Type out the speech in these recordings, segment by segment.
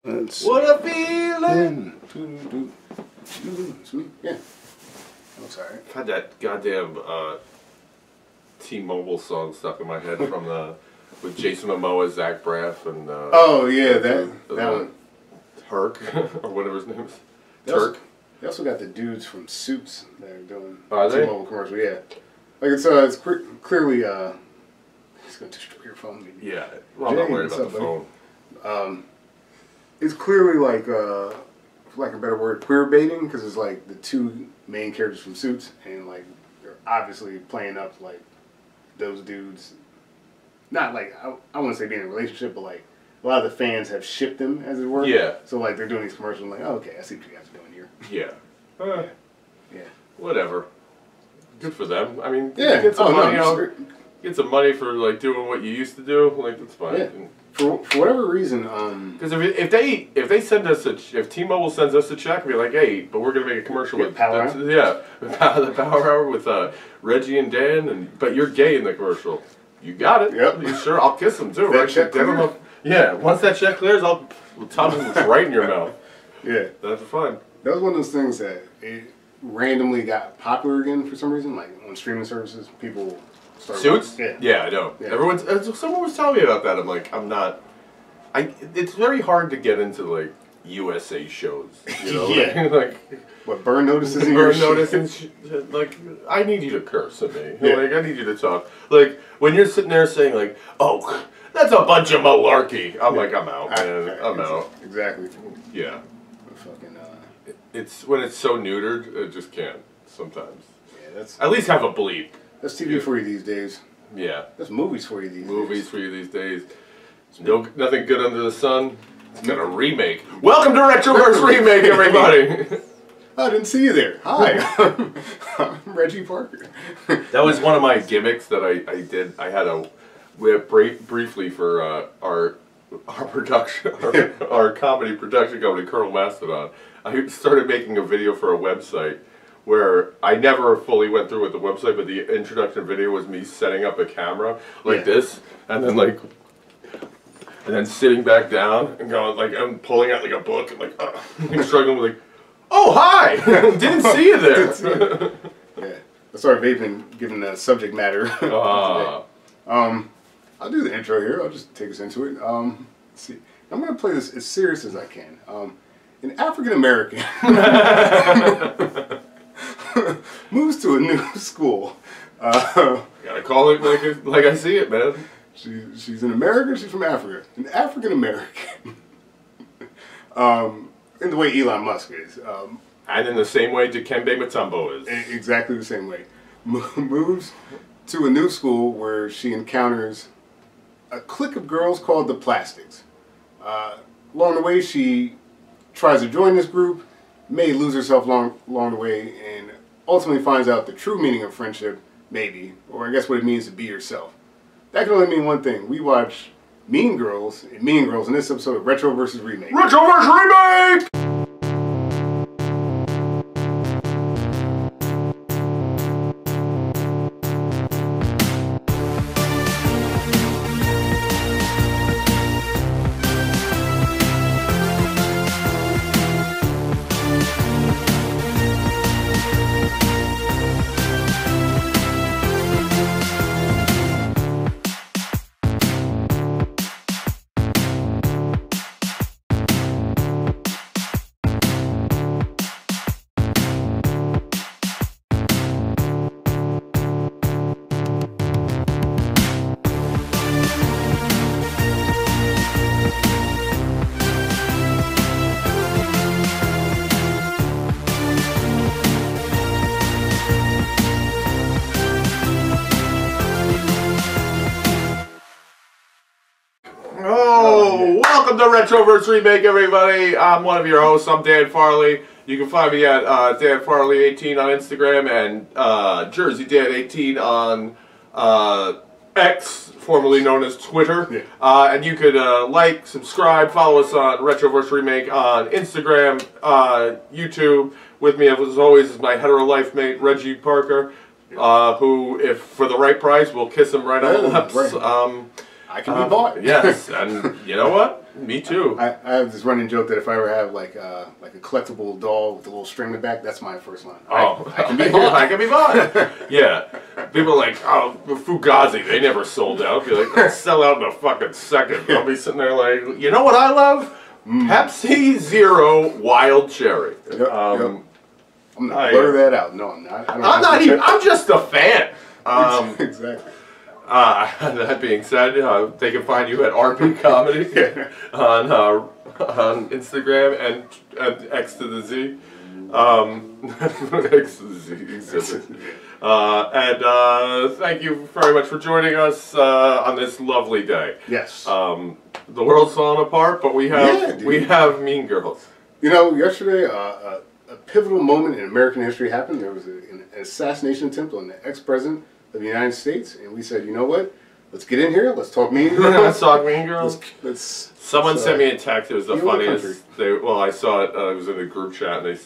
What a feeling! Yeah. I'm sorry. I've had that goddamn T-Mobile song stuck in my head from with Jason Momoa, Zach Braff, and oh yeah, that one. Turk or whatever his name is. Turk. They also got the dudes from Suits that are doing T-Mobile commercial. Yeah, like it's clearly he's gonna destroy your phone. Maybe. Yeah, well, I'm not worried about the phone. It's clearly like, for lack of a better word, queer baiting, because it's like the two main characters from Suits, and like they're obviously playing up like those dudes. Not like I wouldn't say being in a relationship, but like a lot of the fans have shipped them, as it were. Yeah. So like they're doing these commercials, and like, oh, okay, I see what you guys are doing here. Yeah. Yeah. Whatever. Good for them. I mean, yeah. get some money. Get some money for like doing what you used to do. Like that's fine. Yeah. For whatever reason, because if they send us if T-Mobile sends us a check, and be like, hey, but we're gonna make a commercial with Power Hour? the Power Hour with Reggie and Dan, but you're gay in the commercial. You got it. Yep. You sure? I'll kiss them too. Right? Check clear? Yeah. Once that check clears, I'll tell them it's right in your mouth. Yeah. That's fun. That was one of those things that it randomly got popular again for some reason. Like on streaming services, people. Suits? Yeah. Yeah, I know. Yeah. Someone was telling me about that. I'm like, I'm not. It's very hard to get into like USA shows. You know, yeah. like what burn notices in burn notices. Like, I need you to curse at me. Yeah. Like, I need you to talk. Like when you're sitting there saying like, oh, that's a bunch of malarkey. I'm like, I'm out, man. I'm out. Exactly. Yeah. Fucking. It's when it's so neutered, it just can't. Sometimes. Yeah, that's. At least have a bleep. That's TV for you these days. Yeah. That's movies for you these days. Movies for you these days. Nothing good under the sun. It's got a remake. Welcome to Retroverse Remake, everybody! I didn't see you there. Hi, I'm Reggie Parker. That was one of my gimmicks that I did. I had briefly for our production, our comedy production company, Colonel Mastodon. I started making a video for a website where I never fully went through with the website, but the introduction video was me setting up a camera like this, and then like, and then sitting back down and going like, I'm pulling out like a book and like, struggling with like, oh hi, didn't see you there. Yeah, that's why they've been given the subject matter. I'll do the intro here. I'll just take us into it. Let's see, I'm gonna play this as serious as I can. An African American moves to a new school. Gotta call it like I see it, man. She's in America. She's from Africa. An African American. In the way Elon Musk is. And in the same way Dikembe Mutombo is. Exactly the same way. Moves to a new school where she encounters a clique of girls called the Plastics. Along the way, she tries to join this group, may lose herself along the way, and ultimately finds out the true meaning of friendship, maybe, or I guess what it means to be yourself. That can only mean one thing. We watch Mean Girls in this episode of Retro vs. Remake. Retro vs. Remake! Welcome to Retroverse Remake, everybody. I'm one of your hosts. I'm Dan Farley. You can find me at DanFarley18 on Instagram and JerseyDan18 on X, formerly known as Twitter. Yeah. And you could like, subscribe, follow us on Retroverse Remake on Instagram, YouTube. With me, as always, is my hetero life mate, Reggie Parker, who, if for the right price, will kiss him right on the lips. I can be bought. Yes, and you know what? Me too. I have this running joke that if I ever have like a collectible doll with a little string in the back, that's my first line. Oh, I can be bought. I can be bought. Yeah. People are like, oh, Fugazi, they never sold out. Be like, they'll sell out in a fucking second. I'll be sitting there like, you know what I love? Pepsi Zero Wild Cherry. Yep. I'm gonna blur that out. No, I'm not. I'm not even. I'm just a fan. Exactly. That being said, they can find you at RP Comedy on Instagram and X to the Z. X to the Z exhibit. And thank you very much for joining us on this lovely day. Yes. The world's falling apart, but we have Mean Girls. You know, yesterday a pivotal moment in American history happened. There was an assassination attempt on the ex-president of the United States, and we said, you know what? Let's get in here. Let's talk Mean Girls. Let's talk Mean Girls. Someone sent me a text. It was the funniest. I saw it. It was in a group chat, and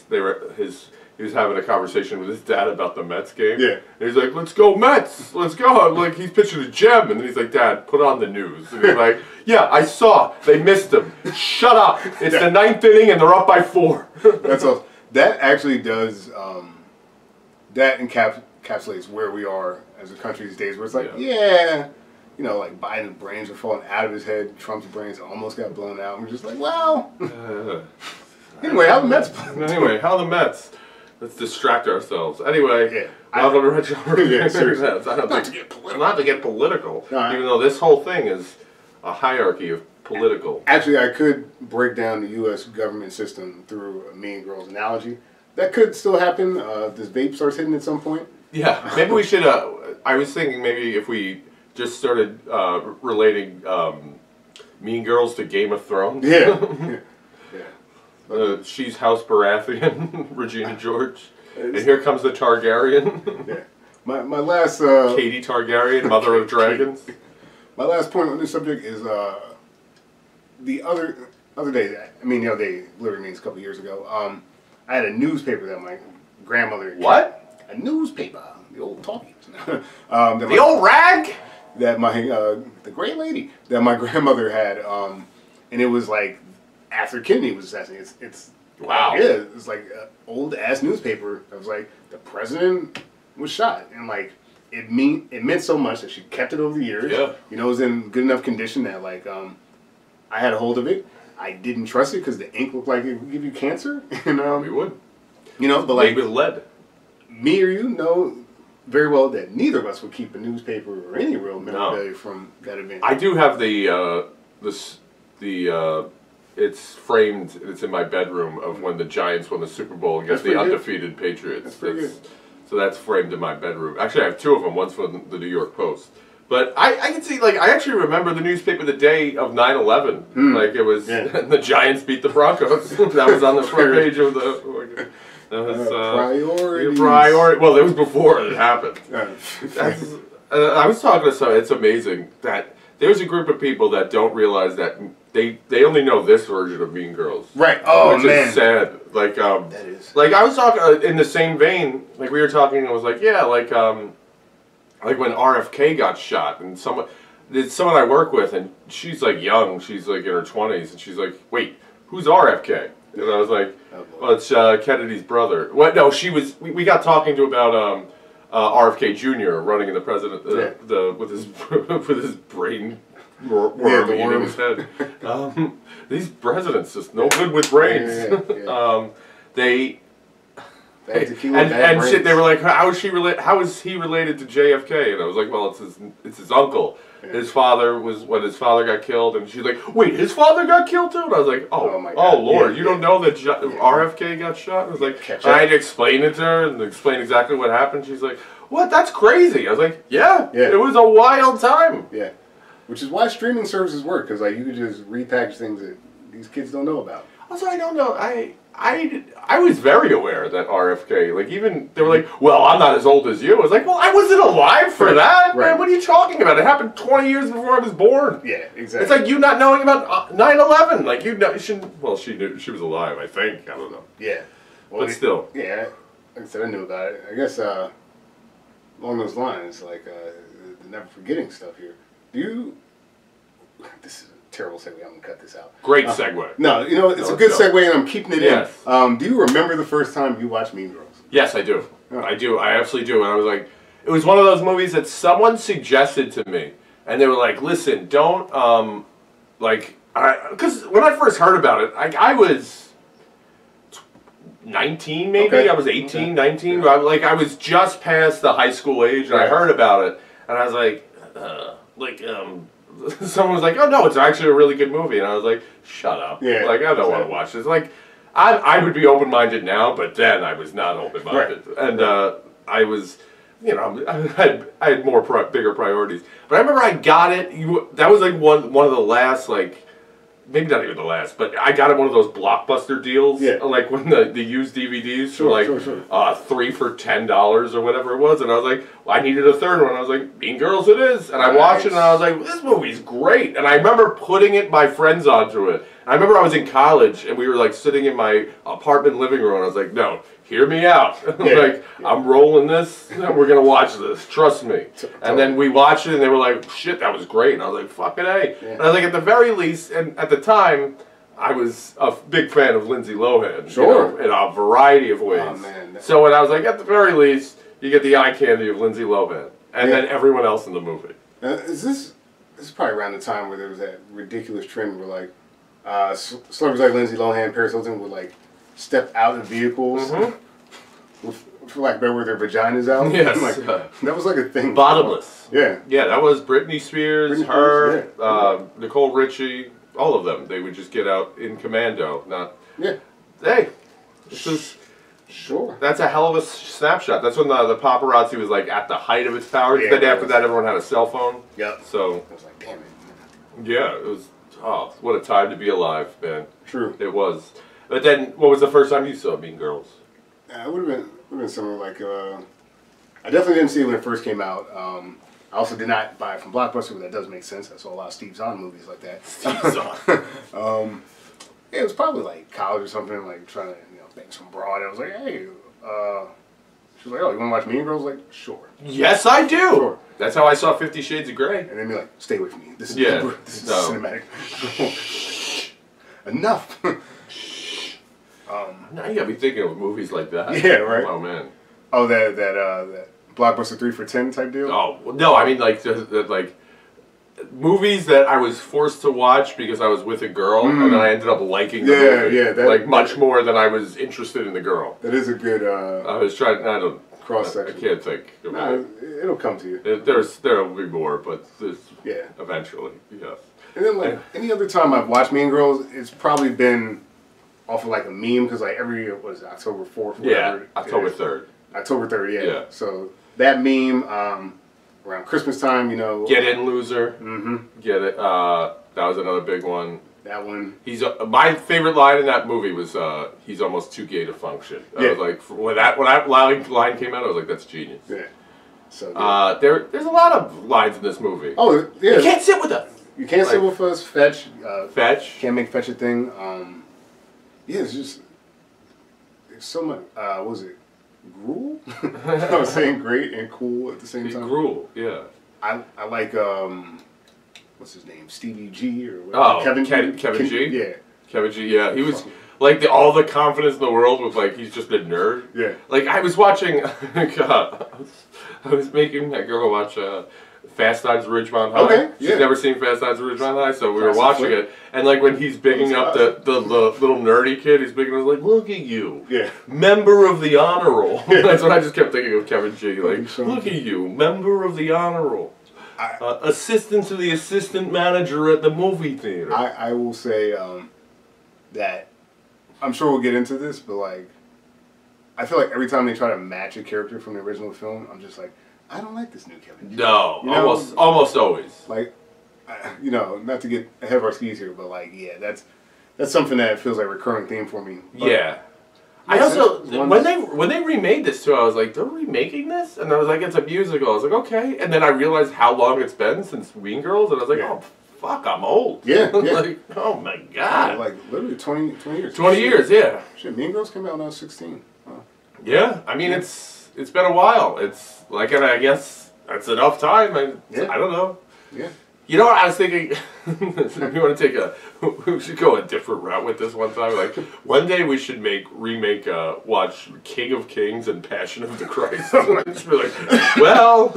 he was having a conversation with his dad about the Mets game. Yeah. And he's like, "Let's go Mets. Let's go." Like he's pitching a gem, and then he's like, "Dad, put on the news." And he's like, "Yeah, I saw. They missed him. Shut up. It's the 9th inning, and they're up by 4." That's all. That actually does. That encapsulates where we are as a country these days, where it's like, you know, like Biden's brains are falling out of his head. Trump's brains almost got blown out. And we're just like, well. Anyway, how the Mets? Anyway, how the Mets? Let's distract ourselves. Anyway, not to get political, even though this whole thing is a hierarchy of political. Actually, I could break down the U.S. government system through a Mean Girls analogy. That could still happen. This vape starts hitting at some point. Yeah, maybe we should. I was thinking maybe if we just started relating Mean Girls to Game of Thrones. Yeah. She's House Baratheon, Regina George, and here comes the Targaryen. Yeah. My last Katie Targaryen, Mother of Dragons. My last point on this subject is the other day. I mean, the other day literally means a couple years ago. I had a newspaper that my grandmother. What? A newspaper, the old talkies. The old rag. That my the great lady that my grandmother had, and it was like. After Kennedy was assassinated, it's wow. Yeah, it's like an old ass newspaper that was like the president was shot, and like it meant so much that she kept it over the years. Yeah, you know, it was in good enough condition that like I had a hold of it. I didn't trust it because the ink looked like it would give you cancer, and we would, you know, but like with lead. Me or you know very well that neither of us would keep a newspaper or any real memorabilia from that event. I do have it's framed. It's in my bedroom of when the Giants won the Super Bowl against the undefeated Patriots. So that's framed in my bedroom. Actually, I have 2 of them. One's from the New York Post. But I can see, like, I actually remember the newspaper the day of 9/11. Like, it was the Giants beat the Broncos. That was on the front page of the. That was priority. Well, it was before it happened. I was talking to someone. It's amazing that there's a group of people that don't realize that. They only know this version of Mean Girls. Right. Oh, which is sad. Like that is. Like I was talking in the same vein. Like we were talking, and I was like, yeah, like when RFK got shot, and someone I work with, and she's like young. She's like in her 20s, and she's like, wait, who's RFK? And I was like, well, it's Kennedy's brother. What? No, she was. We got talking to about RFK Jr. running in the president with his brain. Worm eating his head. These presidents just no good with brains. They shit. They were like, how is he related to JFK? And I was like, well, it's his uncle. Yeah. His father was when his father got killed, and she's like, wait, his father got killed too? And I was like, oh Lord, you don't know that RFK got shot? I was like, I had to explain it to her and explain exactly what happened. She's like, what? That's crazy. I was like, yeah. It was a wild time. Yeah. Which is why streaming services work, because like you could just repackage things that these kids don't know about. Also, I don't know. I was very aware that RFK, like even they were like, well, I'm not as old as you. I was like, well, I wasn't alive for that, man. What are you talking about? It happened 20 years before I was born. Yeah, exactly. It's like you not knowing about 9/11. Like you know, well, she knew she was alive. I think. I don't know. Yeah. Well, but still. Yeah. Like I said, I knew about it. I guess along those lines, like the never forgetting stuff here. Do this is a terrible segue. I'm gonna cut this out. Great segue. No, you know it's a good segue, and I'm keeping it Yes. in. Do you remember the first time you watched Mean Girls? Yes, I do. Oh. I do. I absolutely do. And I was like, it was one of those movies that someone suggested to me, and they were like, "Listen, don't because when I first heard about it, I was 19 maybe. Okay. I was 18, Okay. 19. Yeah. I was just past the high school age, and I heard about it, and I was like, someone was like, "Oh no, it's actually a really good movie," and I was like, "Shut up! Yeah, Like I don't want to watch this." Like I would be open minded now, but then I was not open minded, Right. and I was, you know, I had more bigger priorities. But I remember I got it. That was like one of the last like. Maybe not even the last, but I got it one of those Blockbuster deals. Yeah. Like when the used DVDs were like 3 for $10 or whatever it was. And I was like, well, I needed a third one. I was like, Mean Girls it is. And I watched it and I was like, this movie's great. And I remember putting my friends onto it. I remember I was in college and we were like sitting in my apartment living room and I was like, no, hear me out. I'm rolling this and we're going to watch this. Trust me. And then we watched it and they were like, shit, that was great. And I was like, fucking A. Yeah. And I was like, at the very least, and at the time, I was a big fan of Lindsay Lohan. Sure. You know, in a variety of ways. Oh, man. So when I was like, at the very least, you get the eye candy of Lindsay Lohan. And then everyone else in the movie. This is probably around the time where there was that ridiculous trend where like celebrities like Lindsay Lohan, Paris Hilton would like step out of vehicles with, for lack of better word, their vaginas out. Yes. Like, that was like a thing. Bottomless. Yeah. Yeah, that was Britney Spears, Spears, Nicole Richie, all of them. They would just get out in commando. Not. Yeah. Hey, this is. Sure. That's a hell of a snapshot. That's when the paparazzi was like at the height of its powers. Yeah, Then after that, everyone had a cell phone. Yep. So. I was like, damn it. Yeah, it was. Oh, what a time to be alive, man. True. It was. But then, what was the first time you saw Mean Girls? It would have been something like. I definitely didn't see it when it first came out. I also did not buy it from Blockbuster, but that does make sense. I saw a lot of Steve Zahn movies like that. Steve Zahn. Yeah, it was probably like college or something, like trying to bang some broad. I was like, hey, she was like, oh, you want to watch Mean Girls? Like, sure. Yes, I do. Sure. That's how I saw 50 Shades of Grey. And then be like, stay away from me. This is this is No. cinematic. Enough. Now you got me thinking of movies like that. Yeah, right. Oh man. Oh, that Blockbuster 3 for $10 type deal. Oh no, I mean like like movies that I was forced to watch because I was with a girl, and then I ended up liking the movie. Yeah, like much more than I was interested in the girl. That is a good I was trying. I don't. cross I section. can't think. Nah, it'll come to you. There will be more, but eventually, yes. And then like any other time I've watched Mean Girls, it's probably been off of like a meme because like every what is it, October 4th. Whatever, October 3rd. October 3rd, Yeah. So that meme around Christmas time, Get In Loser. Mm-hmm. Get It. That was another big one. That one. He's my favorite line in that movie was he's almost too gay to function. I was like when that line came out, I was like, that's genius. Yeah. So there's a lot of lines in this movie. oh yeah. You can't sit with us. You can't sit with us. Fetch. Fetch. Can't make Fetch a thing. Yeah, it's just there's so much. What was it? Gruel? I was saying great and cool at the same time. Gruel. Yeah. I like what's his name? Stevie G or whatever. Oh, Kevin G. Yeah. Kevin G. Yeah, he was like all the confidence in the world with like he's just a nerd. Yeah. Like I was watching. God, I was making that girl watch Fast Times at Ridgemont High. Okay. She's never seen Fast Times at Ridgemont High, so we were watching flip. it. And like when he's bigging up the little nerdy kid, he's bigging up like, look at you, member of the honor roll. That's what I just kept thinking of Kevin G. Like, look at you, member of the honor roll. Assistant to the assistant manager at the movie theater. I will say that I'm sure we'll get into this, but like I feel like every time they try to match a character from the original film, I'm just like, I don't like this new Kevin G. No, almost always. Like, not to get ahead of our skis here, but like, yeah, that's something that feels like a recurring theme for me. But yeah. I also when they remade this too, I was like, they're remaking this, and I was like, it's a musical. I was like, okay, and then I realized how long it's been since Mean Girls, and I was like, oh fuck, I'm old. Yeah, like, oh my god, like literally 20 years. 20 years, yeah. Shit, Mean Girls came out when I was 16. Yeah, I mean it's been a while. It's like, and I guess that's enough time. I don't know. Yeah. You know what I was thinking? You want to take a? We should go a different route with this one time. Like one day we should remake watch King of Kings and Passion of the Christ. Just be like, well,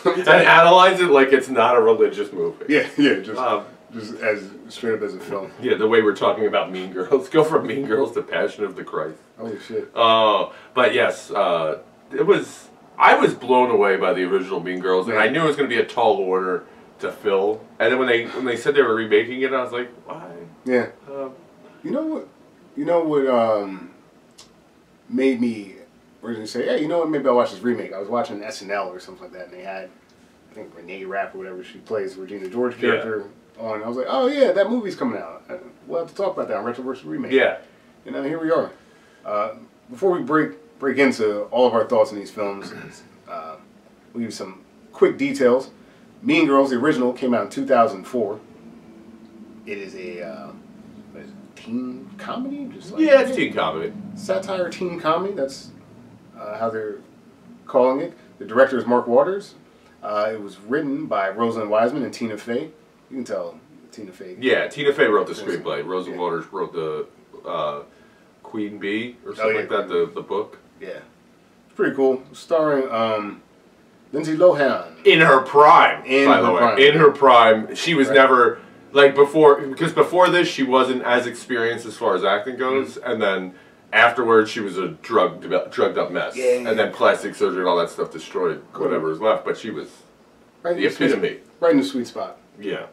and analyze it like it's not a religious movie. Yeah, just as straight up as a film. Yeah, the way we're talking about Mean Girls. Go from Mean Girls to Passion of the Christ. Holy shit. But yes, it was. I was blown away by the original Mean Girls, and I knew it was going to be a tall order to fill. And then when they said they were remaking it, I was like, why? Yeah. You know what? You know what made me originally say, hey, you know what? Maybe I'll watch this remake. I was watching SNL or something like that, and they had, I think, Renee Rapp or whatever she plays, Regina George character on. I was like, oh yeah, that movie's coming out. We'll have to talk about that on Retro vs. Remake. Yeah. And now here we are. Before we break into all of our thoughts on these films, we'll give you some quick details. Mean Girls, the original, came out in 2004. It is a teen comedy? Just like, yeah, it's teen comedy. Satire teen comedy, that's how they're calling it. The director is Mark Waters. It was written by Rosalind Wiseman and Tina Fey. You can tell Tina Fey. Yeah, Tina Fey wrote the screenplay. Rosalind Waters wrote the Queen Bee or something like that, the book. Yeah. It's pretty cool. Starring Lindsay Lohan. In her prime, by the way. In her prime. She was never, like before, because before this she wasn't as experienced as far as acting goes, and then afterwards she was a drugged up mess. And then plastic surgery and all that stuff destroyed whatever was left, but she was the epitome. Right in the sweet spot. Yeah.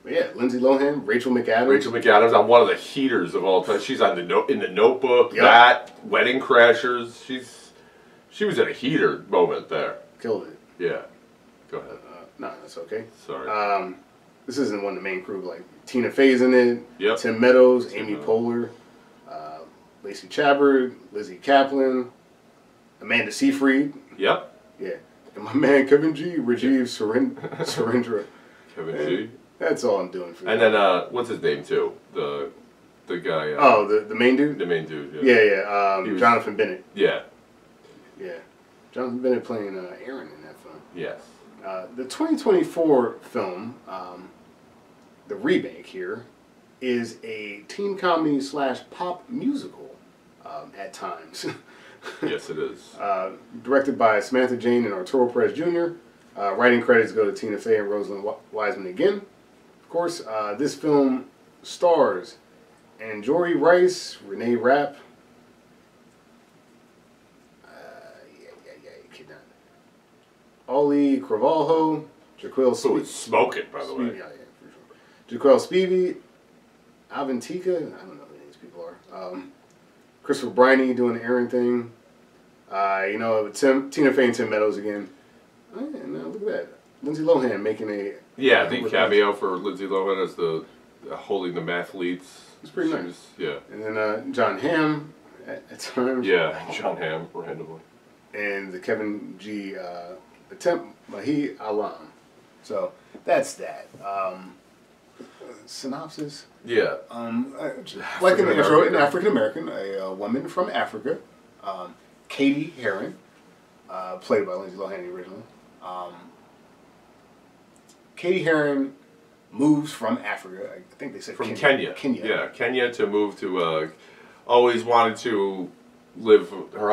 But yeah, Lindsay Lohan, Rachel McAdams. Rachel McAdams on one of the heaters of all time. She's on in the Notebook, that, Wedding Crashers. She was in a heater moment there. Killed it. Yeah. Go ahead. No, that's okay. Sorry. This isn't one of the main crew. Like Tina Fey's in it. Yep. Tim Meadows, Amy Poehler, Lacey Chabert, Lizzie Kaplan, Amanda Seyfried. Yep. Yeah. And my man Kevin G. Rajiv Surendra. Kevin G. That's all I'm doing for you. And then what's his name too? The guy. The main dude. The main dude. Yeah. Jonathan Bennett. Yeah. Yeah. Jonathan Bennett playing Aaron in that film. Yes. The 2024 film, the remake here, is a teen comedy / pop musical at times. Yes, it is. Directed by Samantha Jane and Arturo Perez Jr. Writing credits go to Tina Fey and Rosalind Wiseman again. Of course, this film stars Anjori Rice, Renee Rapp, Ollie Carvalho, Jaquil Spivey. Smoking, by the way. Yeah, for sure. Jaquil Spivey, Avantika, I don't know who these people are. Christopher Briney doing the Aaron thing. Tina Fey and Tim Meadows again. And look at that. Lindsay Lohan making a... Yeah, the cameo for Lindsay Lohan as the holding the mathletes. It's pretty nice. Yeah. And then John Hamm at times. Yeah, John Hamm, randomly. And the Kevin G. Attempt Mahi Alam. So that's that. Synopsis. Yeah. Like an intro, an African American, a woman from Africa, Katie Heron, played by Lindsay Lohan originally. Katie Heron moves from Africa. I think they said from Kenya. Kenya. Yeah, Kenya to move to. Always wanted to live her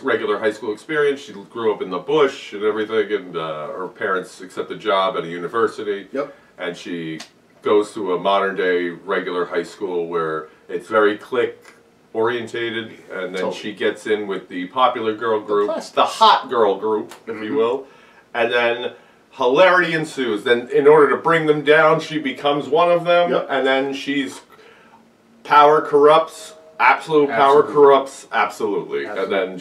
regular high school experience. She grew up in the bush and everything, and her parents accept a job at a university. Yep. And she goes to a modern day regular high school where it's very clique orientated, and then she gets in with the popular girl group, the hot girl group, if you will, and then hilarity ensues. Then in order to bring them down, she becomes one of them, and then power corrupts. Absolute power corrupts absolutely. And then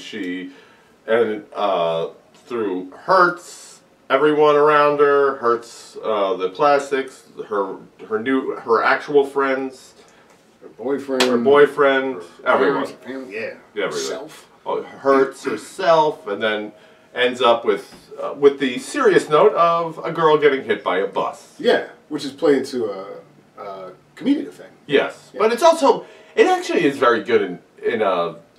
through hurts everyone around her, hurts the plastics, her actual friends, her boyfriend, everyone. Everything. Herself. Hurts herself, and then ends up with the serious note of a girl getting hit by a bus. Yeah, which is played to a comedic effect. Yes, but it's also. It actually is very good in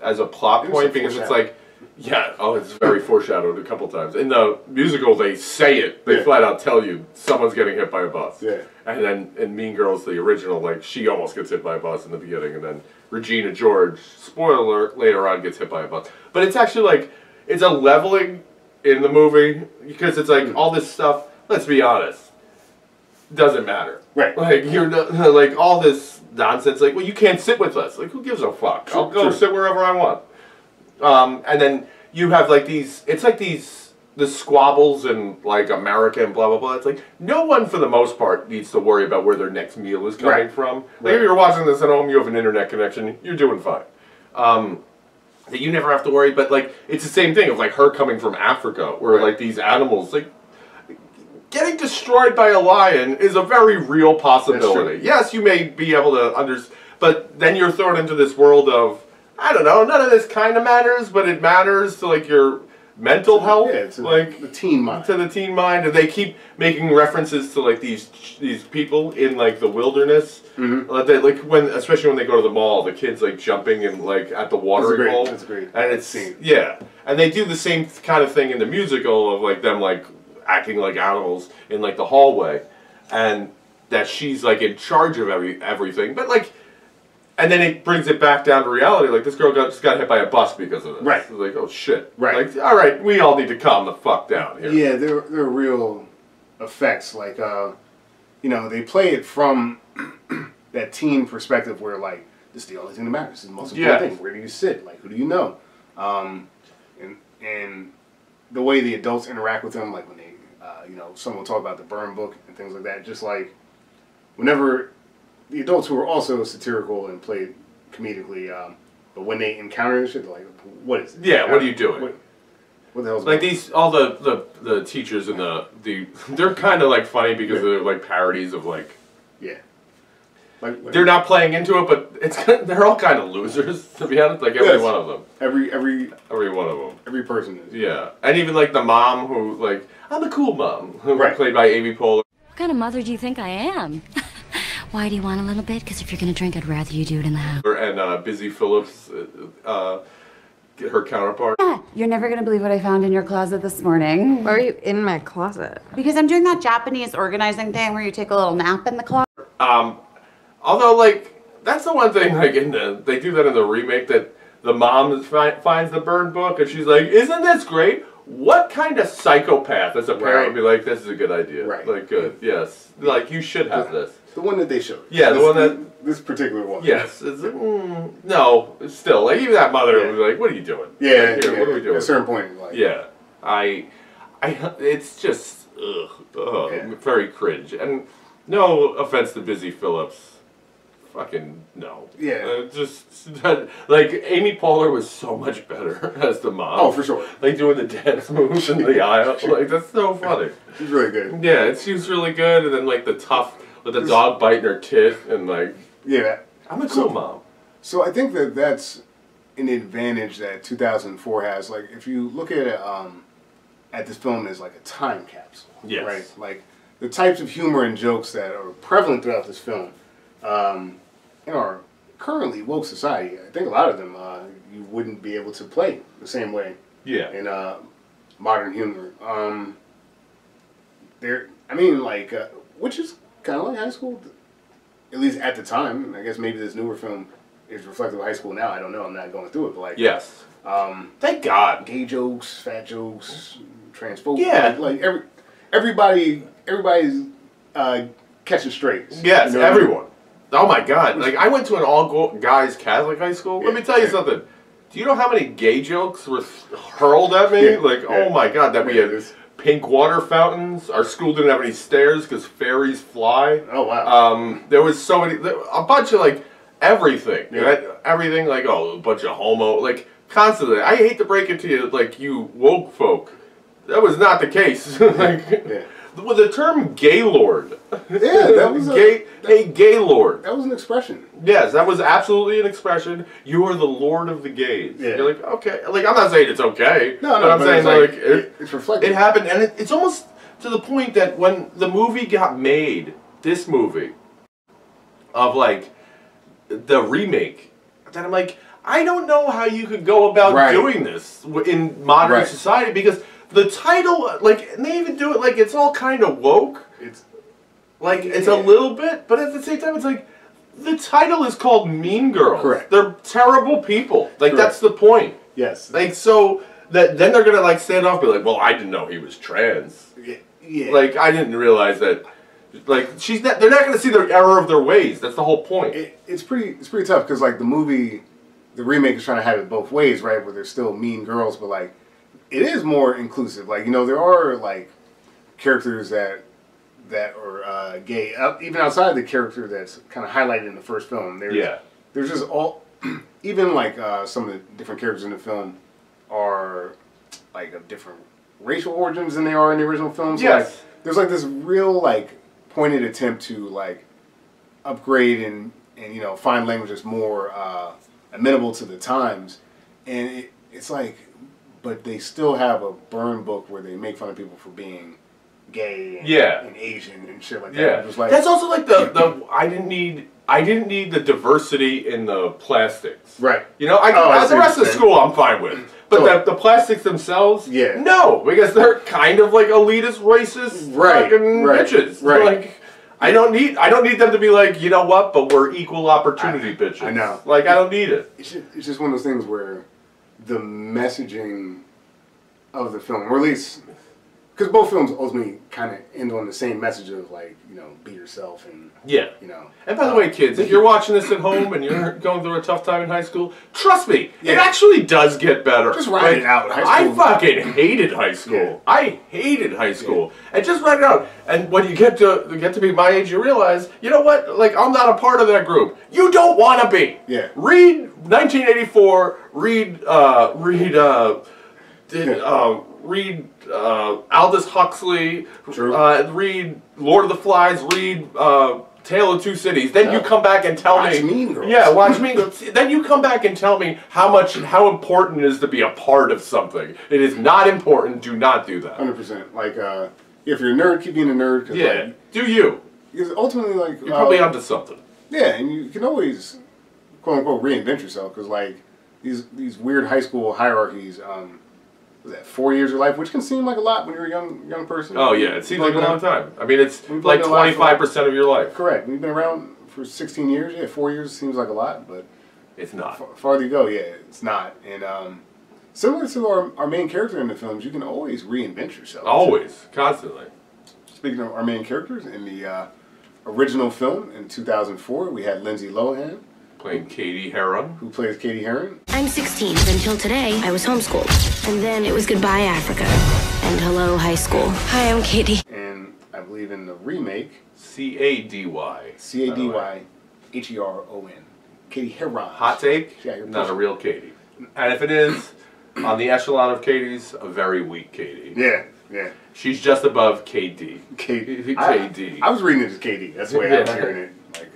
as a plot point because it's like Yeah, oh, it's very foreshadowed a couple times. In the musical, they say it. They flat out tell you someone's getting hit by a bus. Yeah. And then in Mean Girls, the original, like, she almost gets hit by a bus in the beginning, and then Regina George, spoiler alert, later on gets hit by a bus. But it's actually like, it's a leveling in the movie, because it's like all this stuff, let's be honest, doesn't matter. Right. Like, you're not, like, all this nonsense, like, well, you can't sit with us. Like, who gives a fuck? I'll go sit wherever I want. And then you have like these, it's like the squabbles in like America and blah blah blah. It's like no one for the most part needs to worry about where their next meal is coming from. Like if you're watching this at home, you have an internet connection, you're doing fine. That you never have to worry. But like it's the same thing of like her coming from Africa, where like these animals like getting destroyed by a lion is a very real possibility. Yes, you may be able to understand, but then you're thrown into this world of, I don't know, none of this kind of matters, but it matters to like your mental health, to like the teen mind. To the teen mind, and they keep making references to like these people in like the wilderness. They, like when, especially when they go to the mall, the kids like jumping and like at the watering hole. That's great. And it's and they do the same kind of thing in the musical of like them like acting like animals in like the hallway, and that she's like in charge of everything, but like. And then it brings it back down to reality. Like, this girl just got hit by a bus because of this. Right. It's like, oh, shit. Right. Like, all right, we all need to calm the fuck down here. Yeah, there are real effects. Like, you know, they play it from that teen perspective where, like, this is the only thing that matters. This is the most important thing. Where do you sit? Like, who do you know? And the way the adults interact with them, like when they, you know, someone will talk about the burn book and things like that. Just like, whenever... The adults who are also satirical and played comedically, but when they encounter this shit, they're like, what is it? Yeah, what are you doing? What the hell's like these, all the teachers and they're kind of like funny because they're like parodies of like... Yeah. They're not playing into it, but they're all kind of losers, to be honest. Like every one of them. Every one of them. Every person is. Yeah. And even like the mom who, like, I'm the cool mom, who played by Amy Poehler. What kind of mother do you think I am? Why do you want a little bit? Because if you're going to drink, I'd rather you do it in the house. And Busy Phillips, her counterpart. Yeah, you're never going to believe what I found in your closet this morning. Why are you in my closet? Because I'm doing that Japanese organizing thing where you take a little nap in the closet. Although, like, that's the one thing, like, they do that in the remake, that the mom finds the burned book, and she's like, isn't this great? What kind of psychopath as a parent would be like, this is a good idea? Right. Like, good, yes. Like, you should have this. The one that they showed. Yeah, the one that... This particular one. Yes. It's, no, still, like, even that mother was like, what are you doing? Yeah, like, what are we doing? At a certain point, like... Yeah. It's just, very cringe. And no offense to Busy Phillips. Fucking no. Yeah. Like, Amy Poehler was so much better as the mom. Oh, for sure. Like, doing the dance moves in the aisle. Like, that's so funny. She's really good. Yeah, she was really good. And then, like, the tough, with the dog biting her tit, and, like... Yeah. I'm a cool mom. So I think that's an advantage that 2004 has. Like, if you look at this film as, like, a time capsule. Yes. Right? Like, the types of humor and jokes that are prevalent throughout this film... in our currently woke society, I think a lot of them you wouldn't be able to play the same way. Yeah. In modern humor, I mean, like, which is kind of like high school, at least at the time. I guess maybe this newer film is reflective of high school now. I don't know. I'm not going through it, but like, yes. Thank God. Gay jokes, fat jokes, transphobic. Yeah. Like everybody's catching strays. Yes, you know? Everyone. Oh my God! Like, I went to an all-guys Catholic high school. Let me tell you something. Do you know how many gay jokes were hurled at me? Oh my God! That we had pink water fountains. Our school didn't have any stairs because fairies fly. Oh wow! There was so many, a bunch of like everything. Everything like a bunch of homo, like constantly. I hate to break it to you, like you woke folk. That was not the case. With the term Gaylord. Yeah, that was Gaylord. That was an expression. Yes, that was absolutely an expression. You are the Lord of the gays. Yeah. You're like, okay. Like, I'm not saying it's okay. No, but I'm saying, like, it's reflected. It happened, and it's almost to the point that when the movie got made, this movie, of, like, the remake, then I'm like, I don't know how you could go about doing this in modern society, because the title, like, and they even do it like it's all kind of woke. It's like it's a little bit, but at the same time, it's like the title is called Mean Girls. Correct. They're terrible people. Like that's the point. Yes. Like so that then they're gonna like stand off and be like, well, I didn't know he was trans. Yeah. Like I didn't realize that. Like she's not. They're not gonna see the error of their ways. That's the whole point. It's pretty tough because like the movie, the remake is trying to have it both ways, right? Where they're still mean girls, but like it is more inclusive. Like, you know, there are like characters that are gay, even outside the character that's kind of highlighted in the first film. There's just all, even like some of the different characters in the film are like of different racial origins than they are in the original films. So, like, there's like this real like pointed attempt to like upgrade and you know find language that's more amenable to the times, and it's like, but they still have a burn book where they make fun of people for being gay and Asian and shit like that. Yeah, Just like, that's also like the I didn't need the diversity in the plastics. Right. You know, the rest of the school I'm fine with. But the plastics themselves, no, because they're kind of like elitist, racist, fucking bitches. Right. Like, I don't need them to be like, you know what? But we're equal opportunity bitches. I know. Like, I don't need it. It's just one of those things where the messaging of the film, or at least, because both films ultimately kind of end on the same message of like, you know, be yourself and you know. And by the way, kids, if you're watching this at home and you're going through a tough time in high school, trust me, it actually does get better. Just write it out. High school. I fucking hated high school. I hated high school, and just write it out. And when you get to be my age, you realize, you know what? Like, I'm not a part of that group. You don't want to be. Yeah. Read 1984. Read Aldous Huxley. Read Lord of the Flies. Read Tale of Two Cities. Then you come back and tell me. Mean Girls. Yeah, watch Mean Girls. Then you come back and tell me how important it is to be a part of something. It is not important. Do not do that. 100%. Like, if you're a nerd, keep being a nerd. Yeah. Like, do you? Because ultimately, like, you're probably onto something. Yeah, and you can always, quote unquote, reinvent yourself. Because like these weird high school hierarchies. Was that 4 years of your life, which can seem like a lot when you're a young person. Oh yeah, it seems like a long time. I mean, it's like 25% of your life. Correct. We've been around for 16 years. Yeah, 4 years seems like a lot, but it's not. Farther you go, it's not. And similar to our main character in the films, you can always reinvent yourself. Always, constantly. Speaking of our main characters, in the original film in 2004, we had Lindsay Lohan. Playing Katie Heron. Who plays Katie Heron? I'm 16. Until today, I was homeschooled. And then it was goodbye, Africa. And hello, high school. Hi, I'm Katie. And I believe in the remake... C-A-D-Y. C-A-D-Y-H-E-R-O-N. Katie Heron. Hot take? Not a real Katie. And if it is, on the echelon of Katie's, a very weak Katie. Yeah. She's just above KD. KD. I was reading it as KD. That's the way I was hearing it. Like,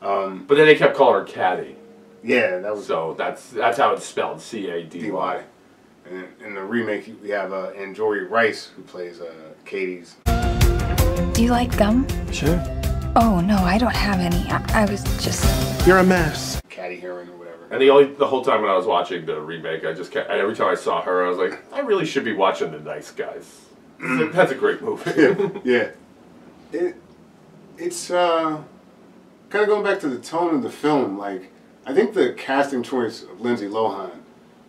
but then they kept calling her Caddy. Yeah, that was. So that's how it's spelled, C-A-D-Y. And in the remake, we have Anjori Rice, who plays Katie's. Do you like gum? Sure. Oh no, I don't have any. I was just. You're a mess. Caddy Heron or whatever. And the whole time when I was watching the remake, I just kept, every time I saw her, I was like, I really should be watching The Nice Guys. That's a great movie. Yeah. It's kind of going back to the tone of the film. Like, I think the casting choice of Lindsay Lohan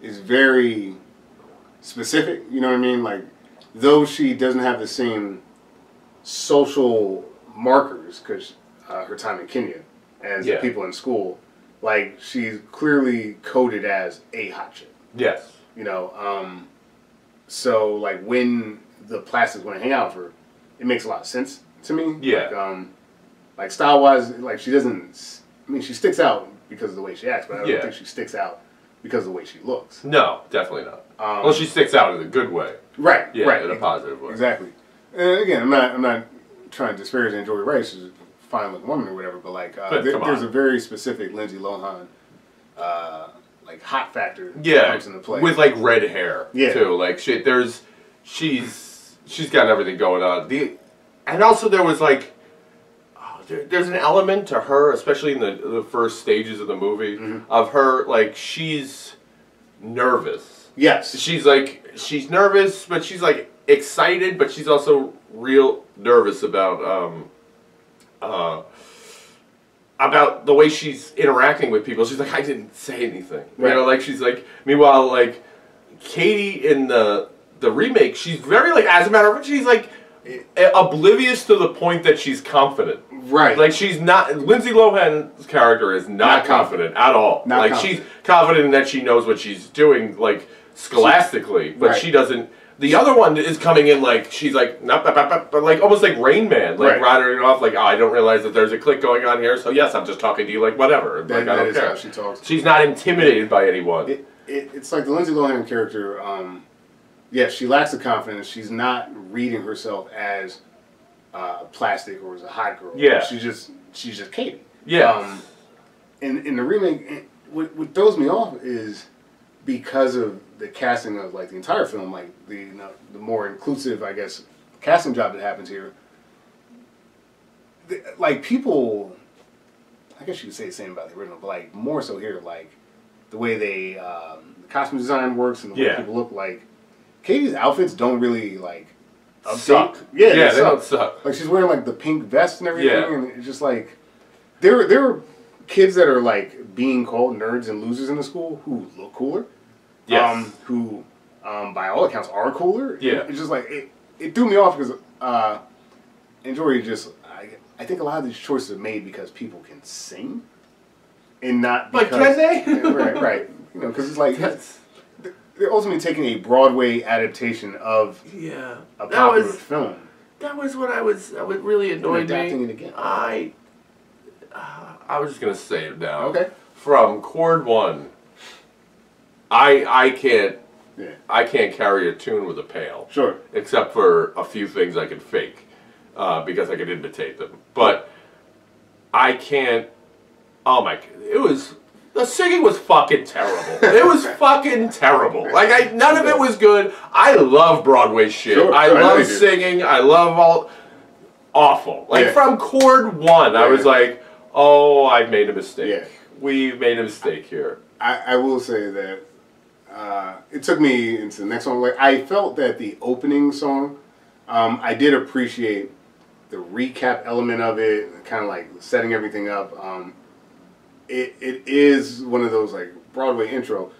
is very specific. You know what I mean? Like, though she doesn't have the same social markers because her time in Kenya as the people in school, like, she's clearly coded as a hot chick. Yes. You know, so like when the plastics want to hang out with her, it makes a lot of sense to me. Yeah. Like style wise, like she doesn't. I mean, she sticks out because of the way she acts, but I don't think she sticks out because of the way she looks. No, definitely not. Well, she sticks out in a good way. Right. Yeah, right. In a positive way. Exactly. And again, I'm not trying to disparage Anjori Rice, who's a fine-looking woman or whatever, but like there's a very specific Lindsay Lohan, like hot factor. That comes into play. With like red hair. Too. Like she's got everything going on. And also there was like. there's an element to her, especially in the first stages of the movie, of her, like, she's nervous. Yes. She's nervous, but she's like excited, but she's also real nervous about the way she's interacting with people. She's like, I didn't say anything. Right. You know, like she's like, meanwhile, like Katie in the remake, she's very like, as a matter of fact, she's like oblivious to the point that she's confident. Right. Like she's not, Lindsay Lohan's character is not confident at all. Not like confident. she's confident in that she knows what she's doing, like scholastically, but Right. she doesn't. The other one is coming in like she's like, but like almost like Rain Man, like riding it off, like, oh, I don't realize that there's a clique going on here, so yes, I'm just talking to you, like whatever. Like, I don't care. How she talks. She's not intimidated by anyone. It's like the Lindsay Lohan character. Yeah, she lacks the confidence. She's not reading herself as plastic or as a hot girl. Yeah, she's just Katie. Yeah. In the remake, what throws me off is because of the casting of like the entire film, like the more inclusive, I guess, casting job that happens here. Like people, I guess you could say the same about the original, but like more so here, like the way the costume design works and the way people look. Like Katie's outfits don't really like suck. Yeah, they don't suck. Like she's wearing like the pink vest and everything, and it's just like there are kids that are like being called nerds and losers in the school who look cooler. Yes. Who, by all accounts, are cooler. Yeah. It's just like it threw me off because and Jory just I think a lot of these choices are made because people can sing, and not because, like, can they? Yeah, right. You know, because it's like they're ultimately taking a Broadway adaptation of a popular film. That was what I was really annoyed me. Adapting it again. I was just gonna say it now. Okay. From chord one, I can't carry a tune with a pail. Sure. Except Except for a few things I can fake, because I can imitate them. But I can't. Oh my! The singing was fucking terrible. It was fucking terrible. Like none of it was good. I love Broadway shit. Sure, I love singing. I love all awful. Like from chord one, I was like, oh, I've made a mistake. Yeah. We've made a mistake here. I will say that it took me into the next one. Like I felt that the opening song, I did appreciate the recap element of it, kind of like setting everything up. It is one of those like Broadway intro.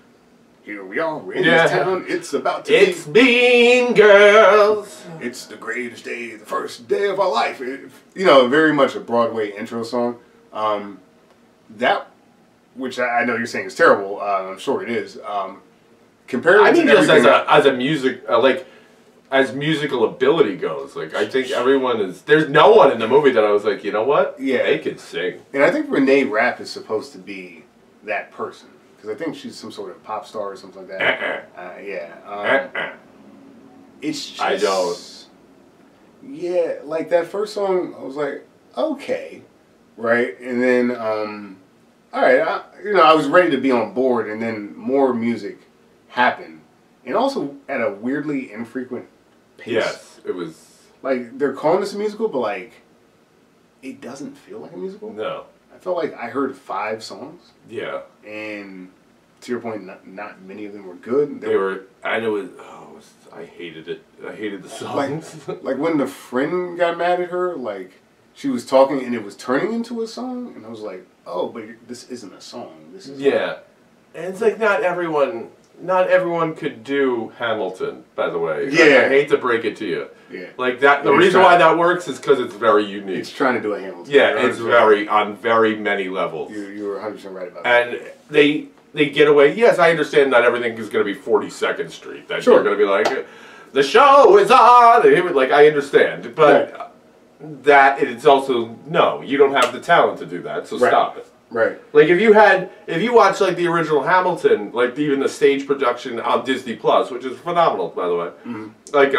Here we are, we're in this town. It's about to It's Mean Girls. It's the greatest day, the first day of our life. You know, very much a Broadway intro song. That, which I know you're saying is terrible. I'm sure it is. Compared I mean, to just everything, as a music as musical ability goes, like I think everyone is. There's no one in the movie that I was like, you know what? Yeah, they could sing. And I think Renee Rapp is supposed to be that person because I think she's some sort of pop star or something like that. It's just I don't. Yeah, like that first song, I was like, okay, right, and then all right, I was ready to be on board, and then more music happened, and also at a weirdly infrequent pace. Yes, it was. Like they're calling this a musical, but like it doesn't feel like a musical. No. I felt like I heard 5 songs. Yeah. And to your point, not many of them were good. They were. I know it. Oh, I hated it. I hated the songs. Like when the friend got mad at her, like she was talking and it was turning into a song, and I was like, oh, but this isn't a song. This is and it's like not everyone could do Hamilton, by the way. Yeah. Like, I hate to break it to you. Yeah. Like that. The reason why that works is because it's very unique. It's trying to do a Hamilton. Yeah, it's very on very many levels. You were 100% right about that. And they get away. Yes, I understand not everything is going to be 42nd Street. That you're going to be like, the show is on. Like I understand, but that it's also no. You don't have the talent to do that, so stop it. Right. Like if you watch like the original Hamilton, like even the stage production on Disney Plus, which is phenomenal, by the way. Mm-hmm. Like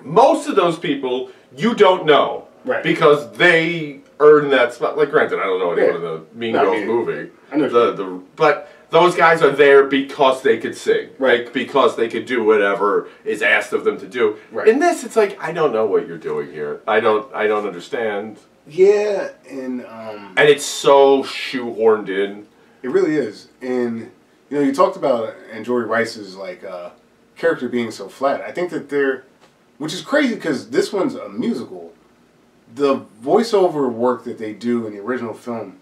most of those people you don't know, because they earn that spot. Like granted, I don't know anyone in the Mean Girls movie. I know but those guys are there because they could sing, like because they could do whatever is asked of them to do. Right. In this, it's like I don't know what you're doing here. I don't understand. Yeah, and it's so shoehorned in. it really is. And you know, you talked about Jory Rice's like character being so flat. I think that which is crazy because this one's a musical. The voiceover work that they do in the original film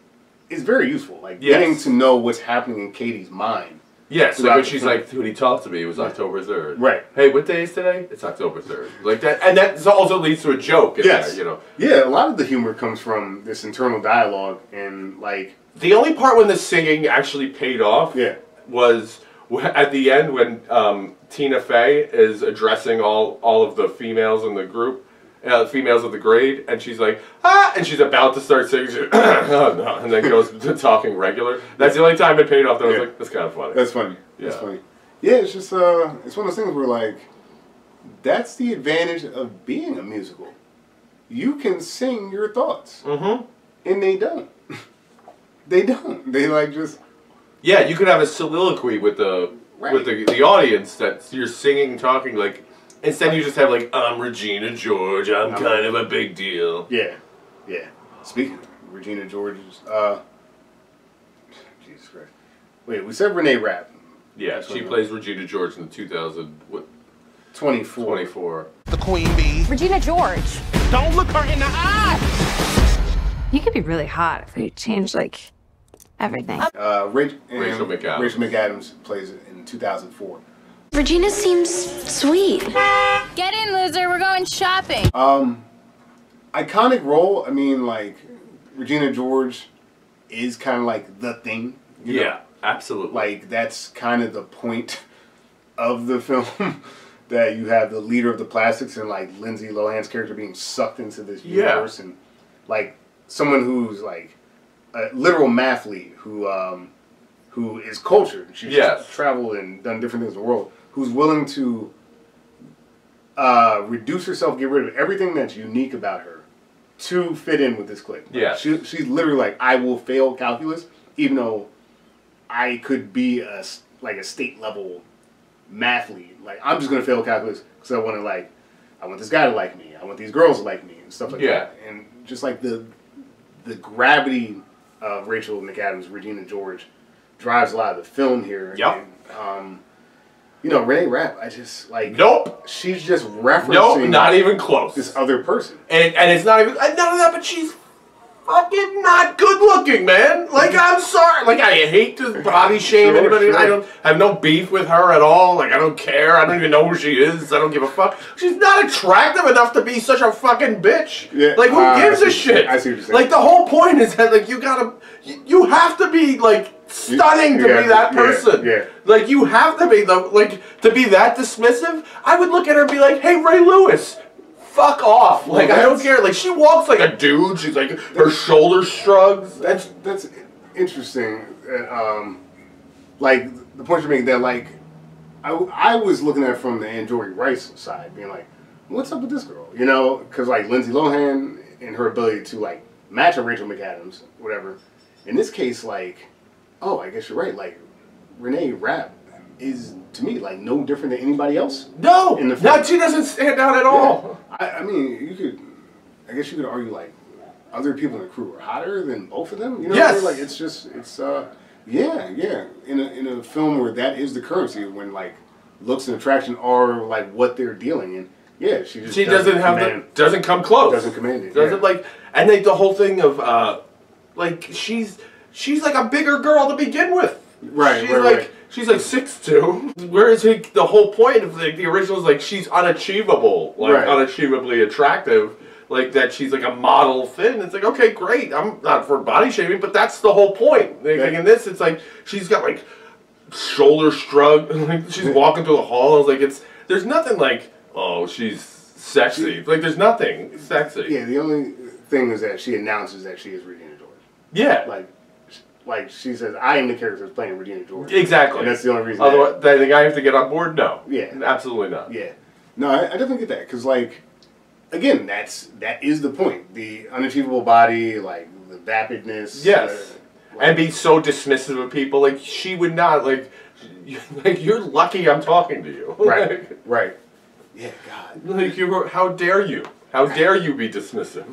is very useful. Like getting to know what's happening in Katie's mind. Yes, like when she's like, when he talked to me, it was October 3rd. Right. Hey, what day is today? It's October 3rd. Like that, and that also leads to a joke in there, you know. Yeah, a lot of the humor comes from this internal dialogue and like... The only part when the singing actually paid off was at the end when Tina Fey is addressing all of the females in the group. Females of the grade, and she's like, ah, and she's about to start singing, oh no, and then goes to talking regular. That's the only time it paid off that I was like, that's kind of funny. That's funny. Yeah. That's funny. Yeah, it's just, it's one of those things where, like, that's the advantage of being a musical. You can sing your thoughts. Mm-hmm. And they don't. They don't. They, like, just... Yeah, you could have a soliloquy with the audience that you're singing, talking, like... Instead, you just have like, I'm Regina George. I'm kind of a big deal. Yeah, yeah. Speaking of Regina George's, Jesus Christ. Wait, we said Renee Rapp. Yeah, she plays Regina George in the 24. The Queen Bee. Regina George. Don't look her in the eye. You could be really hot if you change like everything. Rachel McAdams. Rachel McAdams plays it in 2004. Regina seems sweet. Get in, loser. We're going shopping. Iconic role. I mean, like, Regina George is kind of like the thing. You know? Absolutely. Like, that's kind of the point of the film. That you have the leader of the Plastics and, like, Lindsay Lohan's character being sucked into this universe. And, like, someone who's, like, a literal mathlete who is cultured. She's traveled and done different things in the world. Who's willing to reduce herself, get rid of everything that's unique about her to fit in with this clique. Yeah. She's literally like, I will fail calculus, even though I could be a state level mathlete. Like, I'm just going to fail calculus because I want this guy to like me. I want these girls to like me and stuff like that. And just like the gravity of Rachel McAdams, Regina George, drives a lot of the film here. Yep. And, you know, Renee Rapp, I just, like... Nope. She's just referencing... Nope, not even close. This other person. And it's not even... None of that, but she's fucking not good looking, man. Like, I'm sorry. Like, I hate to body shame anybody. Sure. I don't have no beef with her at all. Like, I don't care. I don't even know who she is. I don't give a fuck. She's not attractive enough to be such a fucking bitch. Yeah. Like, who gives a shit? I see what you're saying. Like, the whole point is that, like, you have to be, like... stunning to be that person. Yeah. Like, you have to be to be that dismissive. I would look at her and be like, hey, Ray Lewis, fuck off. Like, I don't care. Like, she walks like a dude. She's like, her shoulders shrugs. That's interesting. Like, the point you're making that, like, I was looking at it from the Jory Rice side, being like, what's up with this girl? You know, because, like, Lindsay Lohan and her ability to, like, match a Rachel McAdams, whatever. In this case, like, oh, I guess you're right. Like, Renee Rapp is, to me, like, no different than anybody else. No! In the film. She doesn't stand out at all. I mean, I guess you could argue, like, other people in the crew are hotter than both of them. You know what I mean? Like, it's just, yeah. In a film where that is the currency, when, like, looks and attraction are, like, what they're dealing in. Yeah, she doesn't come close. Doesn't command it. Doesn't, like, and like, the whole thing of, like, she's like a bigger girl to begin with. Right, She's like 6'2". Whereas the whole point of the original is like she's unachievable, like unachievably attractive, like that she's like a model thin. It's like, okay, great. I'm not for body shaming, but that's the whole point. Like, in this, it's like she's got like shoulder shrug, like she's walking through the hall. It's like there's nothing like, oh, she's sexy. Like, there's nothing sexy. Yeah, the only thing is that she announces that she is Regina George. Yeah. Like she says, I am the character that's playing Regina George. Exactly. And that's the only reason. Otherwise, I think I have to get on board? No. Yeah. Absolutely not. Yeah. No, I definitely get that. Because, like, again, that is the point. The unachievable body, like, the vapidness. Yes. And be so dismissive of people. Like, she would not, like, you're lucky I'm talking to you. Right. Yeah, God. Like, how dare you? How dare you be dismissive?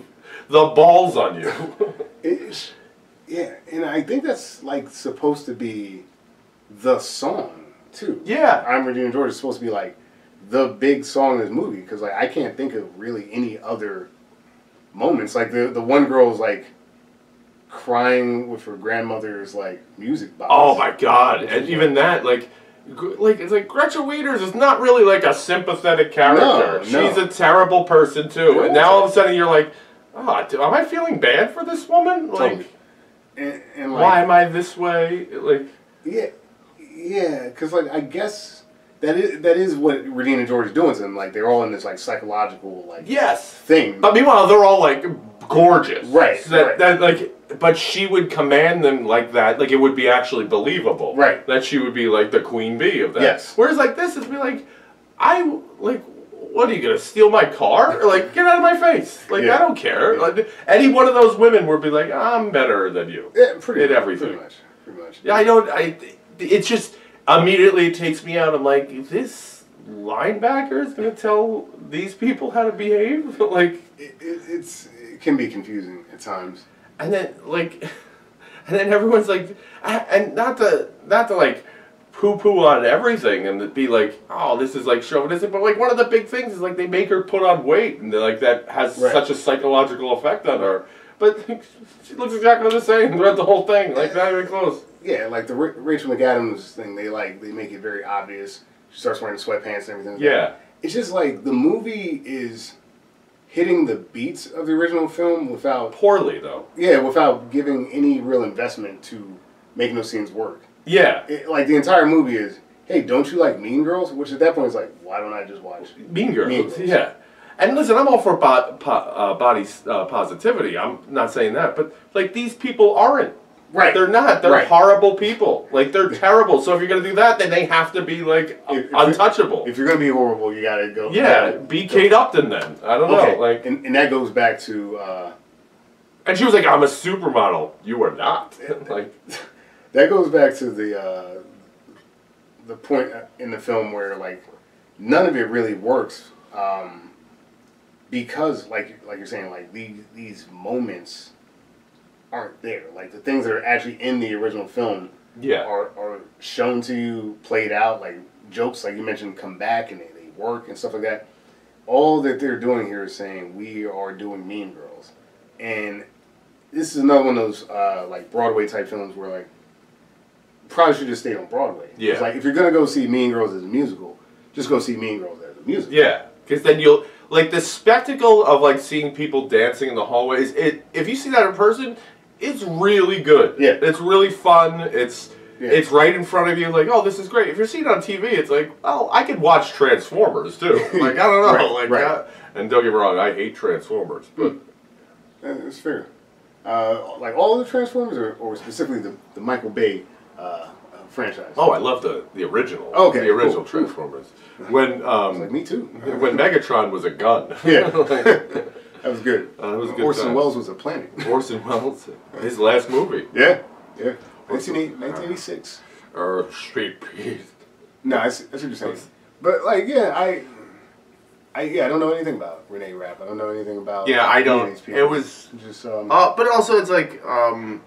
the balls on you. Yeah, and I think that's like supposed to be the song too. Yeah. I'm Regina George is supposed to be like the big song in this movie because like I can't think of really any other moments. Like the one girl's like crying with her grandmother's like music box. Oh my god! And even that, like it's like Gretchen Wieners is not really like a sympathetic character. No. She's a terrible person too. And now all of a sudden you're like, oh, am I feeling bad for this woman? Like, and like, why am I this way? Like, yeah, because like I guess that is what Regina George is doing to them. Like they're all in this like psychological like thing. But meanwhile, they're all like gorgeous. Right. So right. that like. But she would command them like that, like it would be actually believable. Right. That she would be like the queen bee of that. Yes. Whereas like this, it'd be like, what are you gonna steal my car? Or, like, get out of my face. Like I don't care. Yeah. Like, any one of those women would be like, I'm better than you. Yeah, pretty everything. Pretty much. Yeah, it's just immediately it takes me out. I'm like, this linebacker is gonna tell these people how to behave? Like it can be confusing at times. And then everyone's like, and not to like poo-poo on everything and be like, oh, this is like chauvinistic, but like one of the big things is like they make her put on weight and like that has such a psychological effect on her. But she looks exactly the same throughout the whole thing, like not even close. Yeah, like the Rachel McAdams thing, they make it very obvious. She starts wearing sweatpants and everything. Yeah. It's just like the movie is hitting the beats of the original film without... Poorly, though. Yeah, without giving any real investment to making those scenes work. Yeah. Like, the entire movie is, hey, don't you like Mean Girls? Which at that point is like, why don't I just watch Mean Girls? Yeah. And listen, I'm all for body positivity. I'm not saying that. But, like, these people aren't. Right. They're not. They're horrible people. Like, they're terrible. So if you're going to do that, then they have to be, like, untouchable. If you're going to be horrible, you got to go... Yeah, be Kate Upton then. I don't know. Like, and that goes back to... and she was like, I'm a supermodel. You are not. Like, that goes back to the point in the film where, like, none of it really works because, like you're saying, like, these moments... aren't there. Like the things that are actually in the original film are shown to you, played out, like jokes like you mentioned come back and they work and stuff like that. All that they're doing here is saying we are doing Mean Girls. And this is another one of those like Broadway type films where like probably should just stay on Broadway. Yeah. It's like if you're gonna go see Mean Girls as a musical, just go see Mean Girls as a musical. Yeah. Because then you'll like the spectacle of like seeing people dancing in the hallways, if you see that in person, it's really good. Yeah. It's really fun. It's right in front of you. Like, oh, this is great. If you're seeing it on TV, it's like, oh, I could watch Transformers too. Like, I don't know. And don't get me wrong, I hate Transformers, but it's fair. Like all of the Transformers, or specifically the Michael Bay franchise. Oh, I love the original. Okay, the original cool. Transformers. When like me too. When Megatron was a gun. Yeah. That was good. That was good. Orson Welles was a planet. Orson Welles, his last movie. Yeah. 1986. Or Street Beast. No, that's what you're saying. But like, yeah, I don't know anything about Renee Rapp. I don't know anything about. Yeah, I don't. These people. It was just. But also it's like, and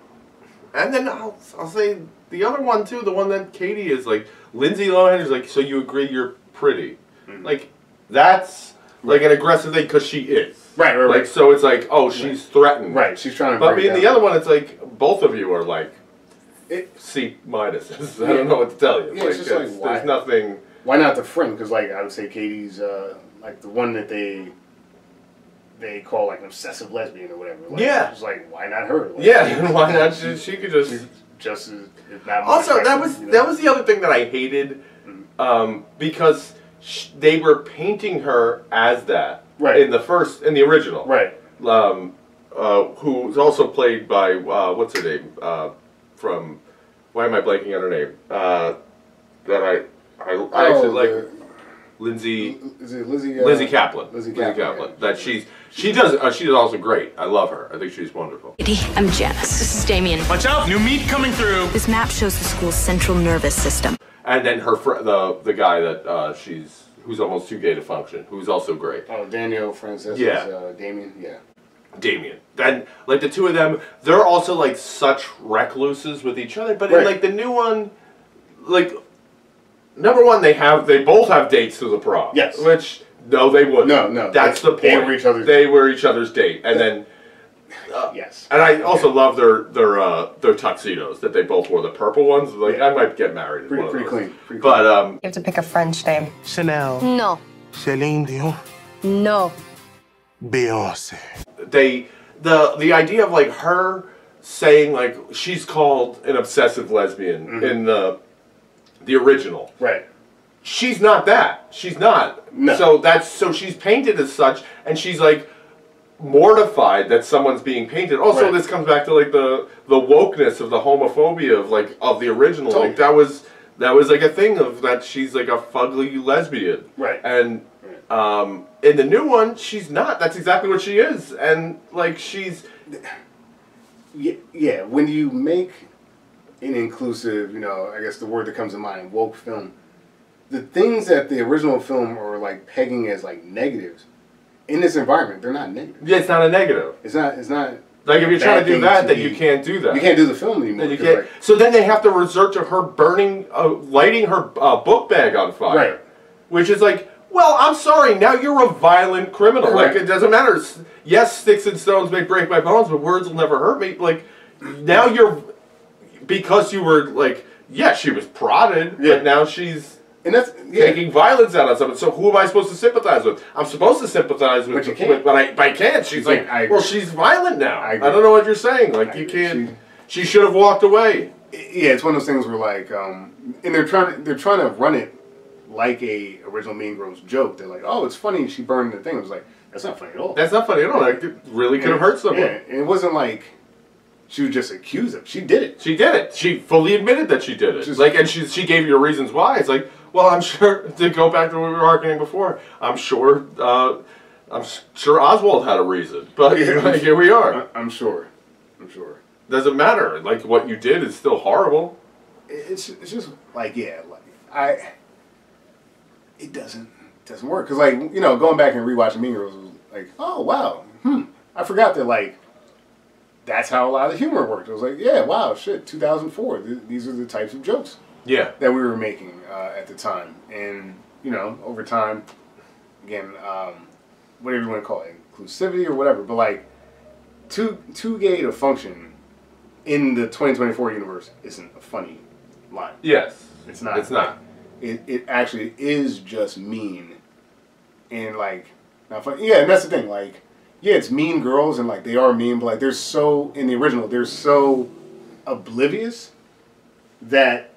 then I'll say the other one too, the one that Katie is like, Lindsay Lohan is like, so you agree you're pretty, like that's. Like an aggressive thing because she is. Right. Like, so it's like, oh, she's threatened. Right, she's trying to But break in the other one, it's like, both of you are like, C minuses. I don't know what to tell you. Yeah, like, it's just like, why? There's nothing... Why not the friend? Because, like, I would say Katie's, like, the one that they call, like, an obsessive lesbian or whatever. Like, yeah. It's like, why not her? Like, yeah, why not? She could just... Just as, if not more Also, that was the other thing that I hated, because... they were painting her as that in the original, right? Who's also played by what's her name from? Why am I blanking on her name? That I actually like Lindsay. Is it Lizzie? Lizzie Kaplan. Lizzie Kaplan. Yeah. That she does also great. I love her. I think she's wonderful. I'm Janice. This is Damien. Watch out, new meat coming through. This map shows the school's central nervous system. And then her the guy that who's almost too gay to function, who's also great. Oh, Daniel Francis. Yeah. Damien. Yeah. Damien. And like the two of them, they're also like such recluses with each other. But in like the new one, like number one, they both have dates to the prom. Yes. Which no, they wouldn't. No. That's the point. They were each other's date, and then. Yes. And I also love their tuxedos that they both wore, the purple ones. Like I might get married. Pretty clean. But you have to pick a French name. Chanel. No. Celine Dion. No. Beyonce. The idea of like her saying like she's called an obsessive lesbian in the original. Right. She's not that. She's not. No. So she's painted as such, and she's like mortified that someone's being painted. Also, this comes back to like the wokeness of the homophobia of the original. Totally. Like that was like a thing of that she's like a fugly lesbian. Right. And in the new one, she's not. That's exactly what she is. And like she's yeah. When you make an inclusive, I guess the word that comes to mind, woke film, the things that the original film are like pegging as like negatives. In this environment, they're not negative. Yeah, it's not a negative. It's not. Like if you're trying to do that, then you can't do that. You can't do the film anymore. Then you can't. So then they have to resort to her lighting her book bag on fire. Right. Which is like, well, I'm sorry. Now you're a violent criminal. Correct. Like it doesn't matter. Yes, sticks and stones may break my bones, but words will never hurt me. Like now because you were like, yeah, she was prodded, but now she's. And that's taking violence out on someone. So who am I supposed to sympathize with? I'm supposed to sympathize with, but I can't. She's like, well, she's violent now. I don't know what you're saying. Like you can't. She should have walked away. Yeah, it's one of those things where like, and they're trying to run it like a original Mean Girls joke. They're like, oh, it's funny she burned the thing. I was like, that's not funny at all. That's not funny at all. Like, it really could have hurt someone. Yeah, and it wasn't like she was just accused of. She did it. She did it. She fully admitted that she did it. And she gave you reasons why. It's like. Well, I'm sure, to go back to what we were arguing before, I'm sure Oswald had a reason. But here we are. I'm sure. Doesn't matter. Like, what you did is still horrible. It's just, like, it doesn't work. Because, like, going back and rewatching Mean Girls was like, oh, wow. I forgot that, like, that's how a lot of the humor worked. It was like, yeah, wow, shit, 2004. These are the types of jokes. Yeah, that we were making at the time, and over time, again, whatever you want to call it, inclusivity or whatever. But like, too gay to function in the 2024 universe isn't a funny line. Yes, it's not. It's not. It actually is just mean, and like not funny. Yeah, and that's the thing. Like, yeah, it's mean girls, and like they are mean, but like they're so in the original, they're so oblivious that.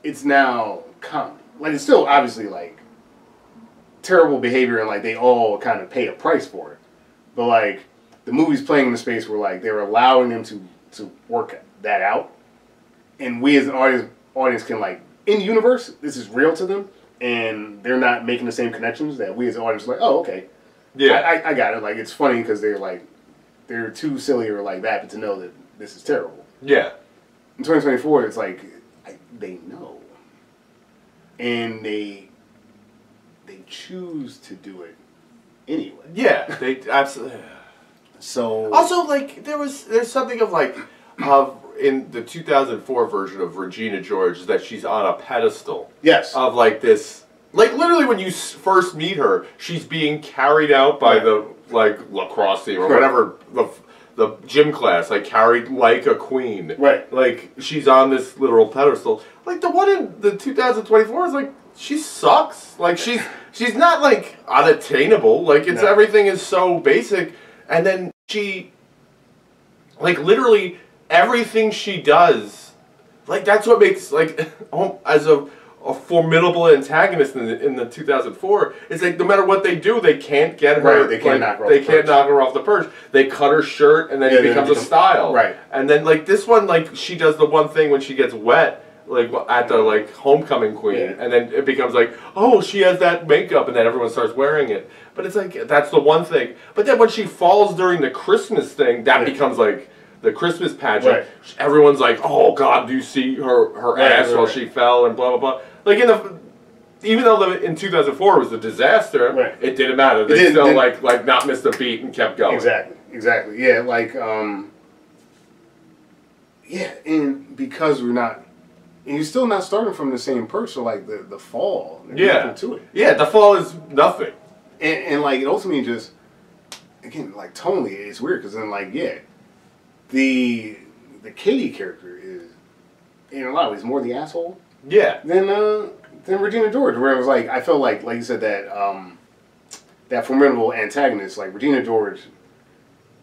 It's now common. Like, it's still obviously, like, terrible behavior and, like, they all kind of pay a price for it. But, like, the movie's playing in the space where, like, they're allowing them to work that out. And we as an audience can, like, in universe, this is real to them. And they're not making the same connections that we as an audience are like, oh, okay. Yeah. I got it. Like, it's funny because they're too silly or like that, but to know that this is terrible. Yeah. In 2024, it's like... They know, and they choose to do it anyway. Yeah, they absolutely. So also, like there's something of like in the 2004 version of Regina George that she's on a pedestal. Yes. Of like this, like literally when you first meet her, she's being carried out by the like lacrosse team or whatever the gym class, like carried like a queen. Right. Like she's on this literal pedestal. Like the one in the 2024 is like she sucks. Like she's not like unattainable. Like it's everything is so basic, and then she like literally everything she does, like that's what makes like as a formidable antagonist in the 2004. It's like no matter what they do, they can't get her. Right, they can't knock her off. They can't knock her off the perch. They cut her shirt, and then it becomes a style. Right. And then like this one, like she does the one thing when she gets wet, like at the like homecoming queen, and then it becomes like, oh, she has that makeup, and then everyone starts wearing it. But it's like that's the one thing. But then when she falls during the Christmas thing, that becomes like the Christmas pageant. Right. Everyone's like, oh God, do you see her ass while she fell and blah blah blah. Like in even though in 2004 was a disaster, Right. it didn't matter. They still like not missed a beat and kept going. Exactly. Yeah, like yeah, and because we're not, and you're still not starting from the same person. Like the fall, there's nothing to it. Yeah, the fall is nothing. And like it ultimately just, again, like tonally, it's weird because then like the Katie character is in a lot of ways more the asshole. Yeah. Than Regina George, where it was like I felt like you said that that formidable antagonist, like Regina George,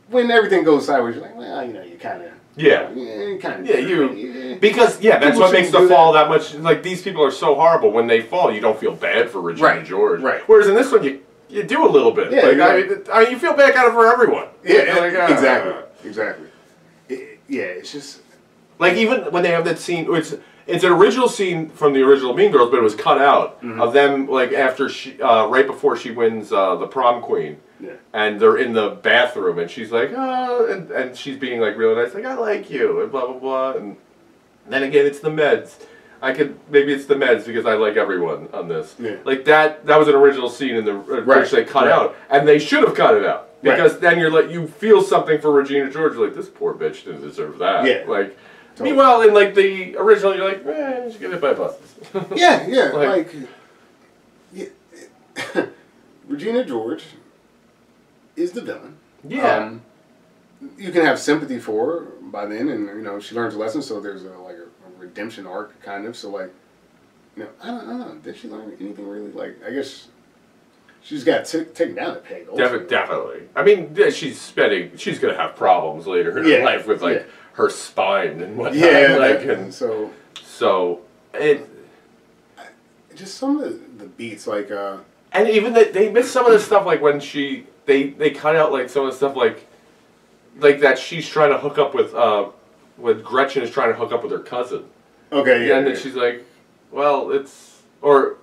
when everything goes sideways, you're like, well, you know, you kind of. Because that's People what makes the shouldn't do fall that much. Like these people are so horrible. When they fall, you don't feel bad for Regina George. Right. Whereas in this one, you do a little bit. Yeah, like, I mean, you feel bad kind of for everyone. Yeah, like, exactly. It's just like even when they have that scene, it's an original scene from the original Mean Girls, but it was cut out of them like after she, right before she wins the prom queen. Yeah. And they're in the bathroom, and she's like, oh, and she's being like really nice, like I like you, and blah blah blah, and then again it's the meds. Maybe it's the meds because I like everyone on this. Yeah. Like that was an original scene in the which they cut out, and they should have cut it out because then you feel something for Regina George, like this poor bitch didn't deserve that. Yeah. Like, meanwhile in like the original, you're like, she get hit by buses. Regina George is the villain. Yeah. You can have sympathy for her by then, and you know she learns a lesson. So there's a redemption arc, kind of. So like, you know, I don't know. Did she learn anything really? Like, I guess she's got taken down a peg. Definitely. I mean, she's gonna have problems later in her life with like her spine and whatnot. And so it. Just some of the beats, like. And even they missed some of the stuff, like when they cut out like some of the stuff like that she's trying to hook up with when Gretchen is trying to hook up with her cousin. Okay, and then she's like, well, or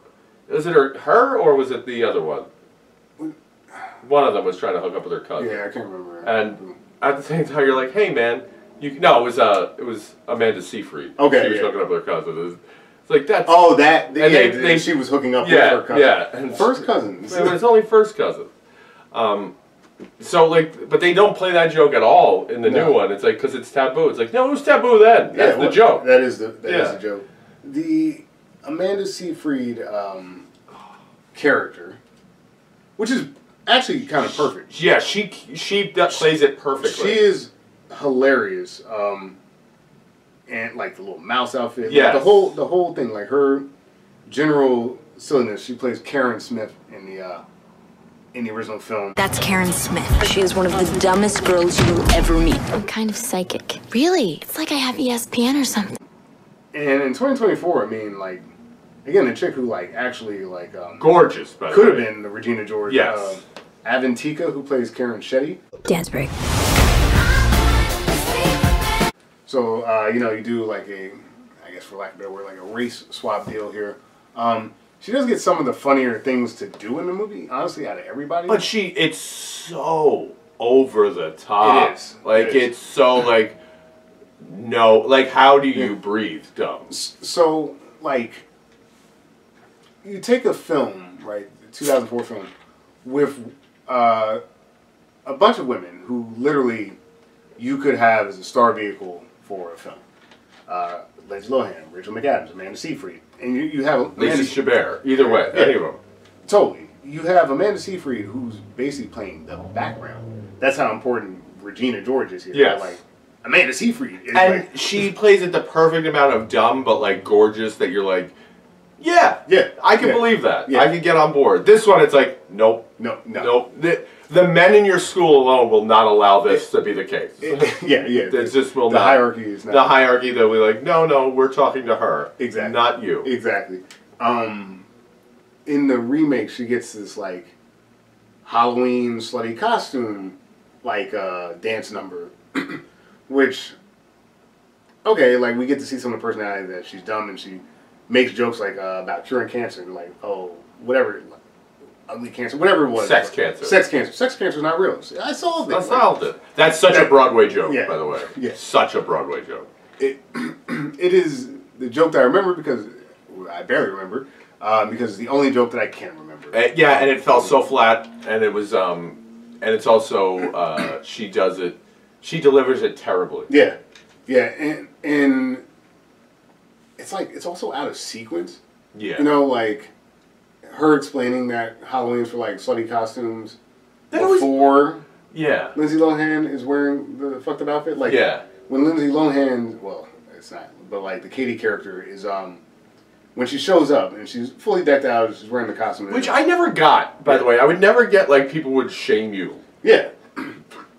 is it her or was it the other one? One of them was trying to hook up with her cousin. Yeah, I can't remember. And at the same time, you're like, hey man, it was Amanda Seyfried. Okay, she was hooking up with her cousin. It's like that's she was hooking up with her cousin. Yeah, and first cousin. It's only first cousin. So like, but they don't play that joke at all in the new one. It's like because it's taboo. It's like no, it was taboo then. That's the joke. That is the joke. The Amanda Seyfried character, which is actually kind of perfect. Yeah, she plays it perfectly. She is hilarious. And like the little mouse outfit. Yeah. Like the whole thing, like her general silliness. She plays Karen Smith in the original film. That's Karen Smith. She is one of the dumbest girls you will ever meet. I'm kind of psychic. Really? It's like I have ESPN or something. And in 2024, I mean, like, again, the chick who like actually like gorgeous, by could have been the Regina George. Yes. Avantika, who plays Karen Shetty. Dance break. So, you know, you do like I guess for lack of a better word, like a race swap deal here. She does get some of the funnier things to do in the movie, honestly, out of everybody. But it's so over the top. It is. Like, it's so, like, no, like, how do you breathe, dumb? So, like, you take a film, right, the 2004 film, with a bunch of women who literally you could have as a star vehicle for a film. Lindsay Lohan, Rachel McAdams, Amanda Seyfried. And you have Lacey Chabert. Either way, any of them. Totally. You have Amanda Seyfried, who's basically playing the background. That's how important Regina George is here. Yes. Like, Amanda Seyfried is and like... she plays it the perfect amount of dumb, but, like, gorgeous that you're like, yeah, I can believe that. I can get on board. This one, it's like, nope. Nope. The men in your school alone will not allow this to be the case. It just will not. The hierarchy is not. The hierarchy, they'll be like, no, we're talking to her. Exactly. Not you. Exactly. In the remake, she gets this, like, Halloween slutty costume, like, dance number. Which, okay, like, we get to see some of the personality that she's dumb and she makes jokes, like, about curing cancer. Like, oh, whatever. Ugly cancer, whatever it was. Sex cancer. Sex cancer. Sex cancer is not real. I solved it. I solved it. That's such a Broadway joke, by the way. Yeah. Such a Broadway joke. It is the joke that I remember because I barely remember. because it's the only joke that I can remember. Yeah, and it fell so flat, and it was, and it's also, she delivers it terribly. Yeah, yeah, and it's like, it's also out of sequence. Yeah. You know, like, her explaining that Halloween's for, like, slutty costumes before Lindsay Lohan is wearing the fucked up outfit. Like, when Lindsay Lohan, well, it's not, but, like, the Katie character is, when she shows up and she's fully decked out, she's wearing the costume. Which I never got, by the way. I would never get, like, people would shame you. Yeah.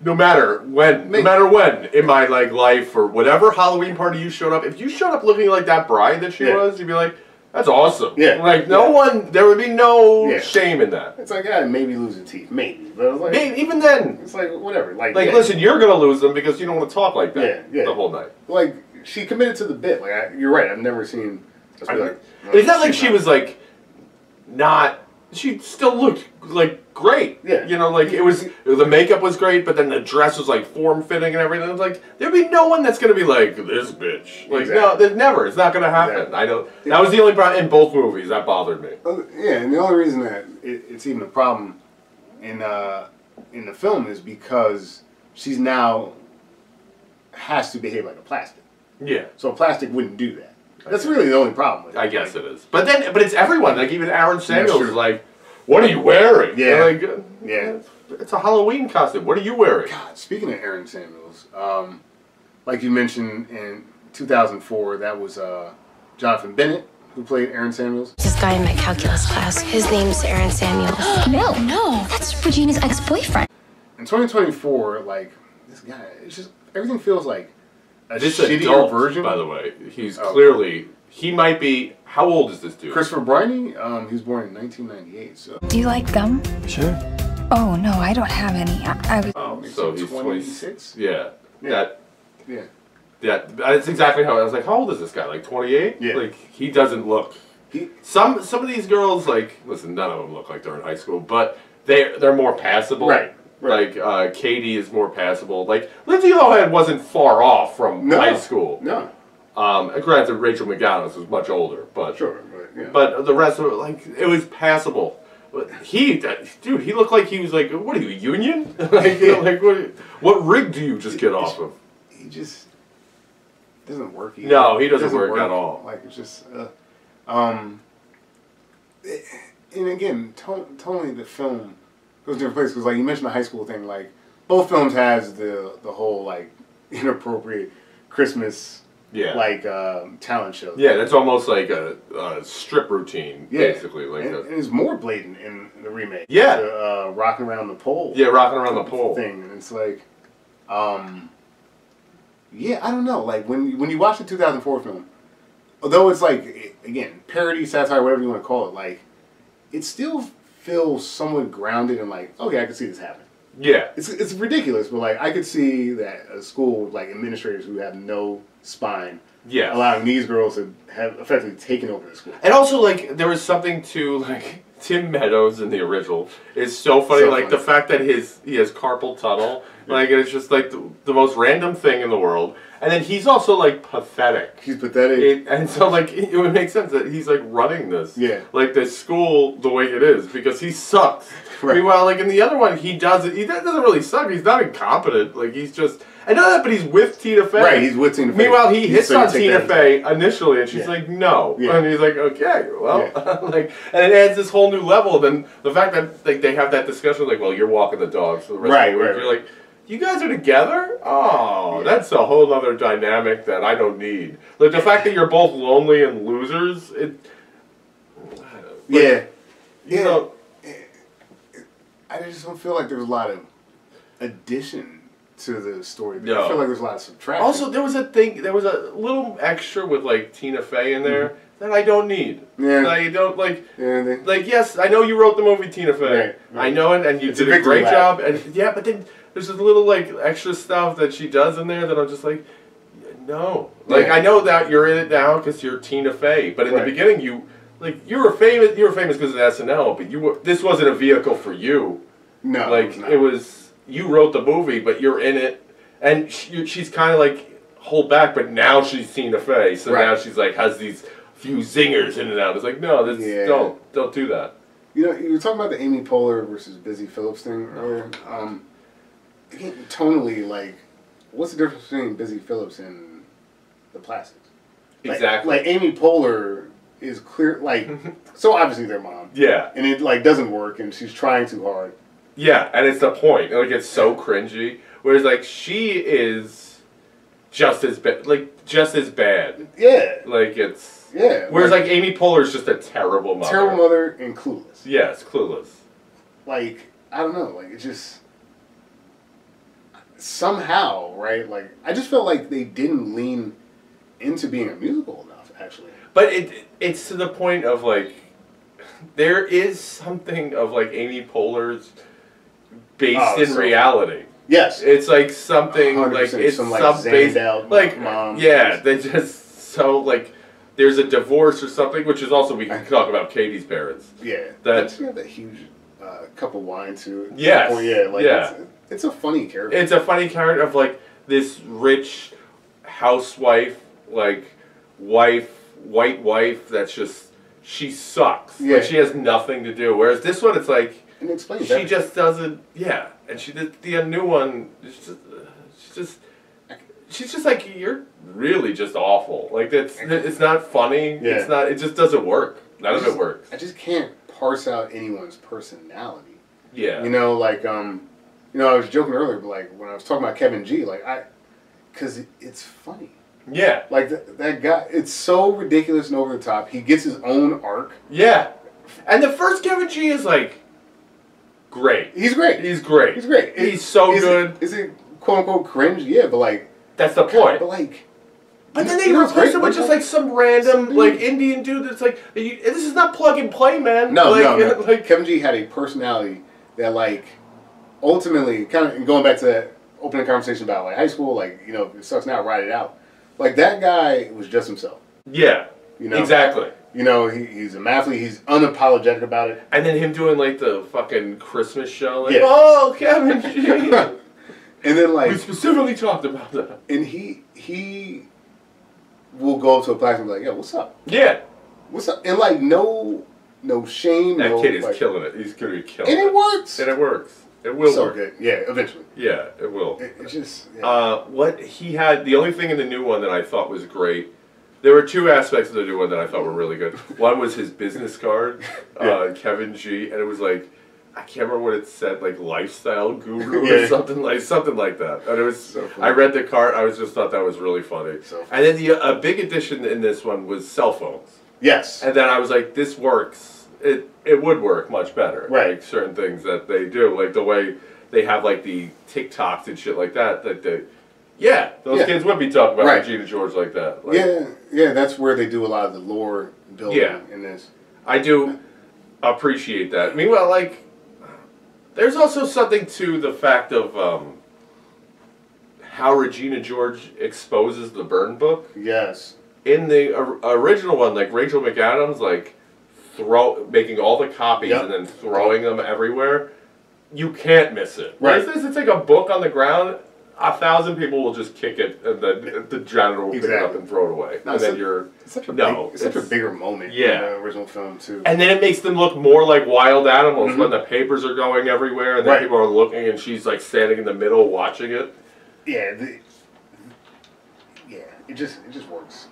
No matter when in my, like, life or whatever Halloween party you showed up, if you showed up looking like that bride that she was, you'd be like, that's awesome. Yeah. Like, no one, there would be no shame in that. It's like, maybe losing teeth. Maybe. But it's like, even then. It's like, whatever. Like listen, you're going to lose them because you don't want to talk like that the whole night. Like, she committed to the bit. Like, you're right. I've never seen us be like, it's not like she was, like, not, she still looked, like, great. Yeah. You know, like, it was, the makeup was great, but then the dress was, like, form-fitting and everything. It was like, there'd be no one that's going to be like, this bitch. Like, no, there's never. It's not going to happen. Exactly. I don't, that was the only problem in both movies. That bothered me. Yeah, and the only reason that it's even a problem in the film is because she's now has to behave like a plastic. Yeah. So a plastic wouldn't do that. That's really the only problem with it. I guess it is. But it's everyone. Like, even Aaron Samuels is like, what are you wearing? Yeah. Like, it's a Halloween costume. What are you wearing? God, speaking of Aaron Samuels, like you mentioned in 2004, that was Jonathan Bennett who played Aaron Samuels. This guy in my calculus class, his name's Aaron Samuels. No, that's Regina's ex-boyfriend. In 2024, like, this guy, it's just, everything feels like this adult version. By the way, he's clearly, he might be, how old is this dude? Christopher Briney, he was born in 1998, so. Do you like gum? Sure. Oh, no, I don't have any. I was... Oh, so he's 26? Yeah. Yeah, that's exactly how, I was like, how old is this guy? Like 28? Yeah. Like, he doesn't look. Some of these girls, like, listen, none of them look like they're in high school, but they're more passable. Right. Like, Katie is more passable. Like, Lindsay Lohan wasn't far off from high school. No. Granted, Rachel McAdams was much older, but... Sure, but the rest of it, like, it was passable. But dude, he looked like he was like, what are you, Union? Like, you know, like, what rig do you just get off of? He just doesn't work either. No, he doesn't work at all. Like, it's just... and again, totally the film... goes different places because, like, you mentioned the high school thing. Like, both films has the whole, like, inappropriate Christmas like talent show. Yeah, that's almost like a strip routine, basically. Like, and it's more blatant in the remake. Yeah, the, rocking around the pole. Yeah, rocking around the pole thing, and it's like, yeah, I don't know. Like, when you watch the 2004 film, although it's like, again, parody, satire, whatever you want to call it, like, it still feels somewhat grounded and like, okay, I can see this happen. Yeah. It's ridiculous, but like, I could see that a school with like administrators who have no spine allowing these girls to have effectively taken over the school. And also, like, there was something to, like, Tim Meadows in the original is so funny. So like, the fact that he has carpal tunnel, like, it's just like the most random thing in the world. And then he's also, like, pathetic. He's pathetic. And so, like, it would make sense that he's, like, running this. Yeah. Like, the school the way it is, because he sucks. Right. Meanwhile, like, in the other one, he doesn't really suck. He's not incompetent. Like, he's just... I know that, but he's with Tina Fey. Right, he's with Tina Fey. Meanwhile, he hits on Tina Fey initially, and she's like, no. Yeah. And he's like, okay, well... like, and it adds this whole new level. Then the fact that, like, they have that discussion, like, well, you're walking the dogs for the rest of the week. You're like... You guys are together? Oh, that's a whole other dynamic that I don't need. Like, the fact that you're both lonely and losers, You know, I just don't feel like there's a lot of addition to the story. No. I feel like there's a lot of subtraction. Also, there was a little extra with, like, Tina Fey in there that I don't need. Yeah. That I don't, like, like, yes, I know you wrote the movie, Tina Fey. Right. I know it, and you did a great job. And yeah, but then... there's this little, like, extra stuff that she does in there that I'm just like, no. Like, I know that you're in it now because you're Tina Fey, but in the beginning, you were famous because of SNL, but this wasn't a vehicle for you. No. Like, it was, you wrote the movie, but you're in it, and she's kind of, like, hold back, but now she's Tina Fey, so now she's, like, has these few zingers in and out. It's like, no, don't do that. You know, you were talking about the Amy Poehler versus Busy Phillips thing earlier. Again, tonally, like, what's the difference between Busy Phillips and the Plastics? Exactly. Like Amy Poehler is clear, like, so obviously their mom. Yeah. And it, like, doesn't work, and she's trying too hard. Yeah, and it's the point. Like, it's so cringy. Whereas, like, she is just as bad. Like, just as bad. Yeah. Like, it's... Yeah. Whereas, like, Amy Poehler is just a terrible mother. Terrible mother and clueless. Yes, clueless. Like, I don't know. Like, it just... Somehow, right? Like, I just felt like they didn't lean into being a musical enough, actually. But it's to the point of, like... There is something of, like, Amy Poehler's based in reality. Yes. It's like something, like, it's some, like, some based... Like, mom. yeah, they just... So, like... There's a divorce or something, which is also, we can talk about Katie's parents. Yeah. That she had that huge cup of wine, too. Yes. Yeah, like, yeah. It's a funny character. It's a funny character of, like, this rich housewife, like, white wife that's just, she sucks. Yeah. Like, she has nothing to do. Whereas this one, it's like, and it explains she everything. just doesn't, yeah. And she did the new one, she's just like, you're really just awful. Like, it's not funny. Yeah. It's not, it just doesn't work. None of it works. I just can't parse out anyone's personality. Yeah. You know, like, you know, I was joking earlier, but, like, when I was talking about Kevin G, like, because it's funny. Yeah. Like, that guy, it's so ridiculous and over the top. He gets his own arc. Yeah. And the first Kevin G is, like, great. He's great. He's great. He's great. He's so good. Is it quote-unquote cringe? Yeah, but, like... That's the point. But, like... But then they replace it with just, like, some random, like, Indian dude that's like, this is not plug and play, man. No, like, no. Like, Kevin G had a personality that, like, ultimately, kind of going back to that opening conversation about, like, high school, like, you know, it sucks now, ride it out. Like, that guy was just himself. Yeah. You know? Exactly. You know, he's an athlete, he's unapologetic about it. And then him doing, like, the fucking Christmas show, like, Yeah. oh, Kevin G. And then, like... We specifically talked about that. And he will go up to a plastic and be like, yo, what's up? Yeah. What's up? And, like, no shame. That no, kid is like, killing it. He's going to be killing it. And it works. And it works. It will so work. good. Yeah, eventually. Yeah, it will. It's just... Yeah. What he had, the only thing in the new one that I thought was great, there were two aspects of the new one that I thought were really good. One was his business card, Kevin G, and it was like, I can't remember what it said, like lifestyle guru or something like that. And it was, so I read the card, I just thought that was really funny. So and then a big addition in this one was cell phones. Yes. And then I was like, this works. It would work much better. Right. Like certain things that they do, like the way they have like the TikToks and shit like that. Those kids would be talking about Regina George like that. Like, yeah, that's where they do a lot of the lore building in this. I do appreciate that. Meanwhile, like, there's also something to the fact of how Regina George exposes the burn book. Yes. In the original one, like Rachel McAdams, like making all the copies and then throwing them everywhere. You can't miss it. Right. It's like a book on the ground. 1,000 people will just kick it, and then the janitor will pick it up and throw it away. No, and then it's such a bigger moment in the original film too. And then it makes them look more like wild animals when the papers are going everywhere, and then people are looking, and she's like standing in the middle watching it. Yeah, it just works.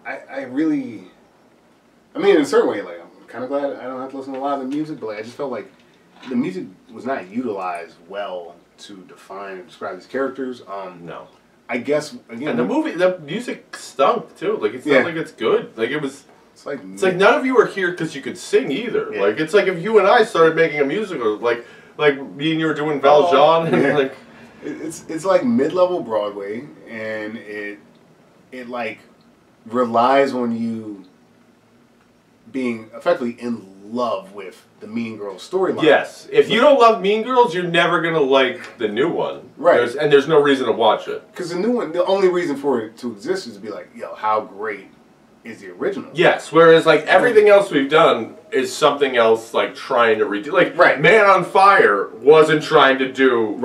I really, I mean, in a certain way, like I'm kind of glad I don't have to listen to a lot of the music, but like, I just felt like the music was not utilized well to define and describe these characters. No. I guess again. And the music stunk too. Like it's not like it's good. Like it was. It's like none of you are here because you could sing either. Yeah. Like it's like if you and I started making a musical, like me and you were doing Valjean, and like it's like mid-level Broadway, and it like relies on you being effectively in love with the Mean Girls storyline. Yes. If you don't love Mean Girls, you're never going to like the new one. Right. There's no reason to watch it. Because the new one, the only reason for it to exist is to be like, yo, how great is the original? Yes. Whereas, like, everything else we've done is something else, like, trying to redo. Like, Man on Fire wasn't trying to do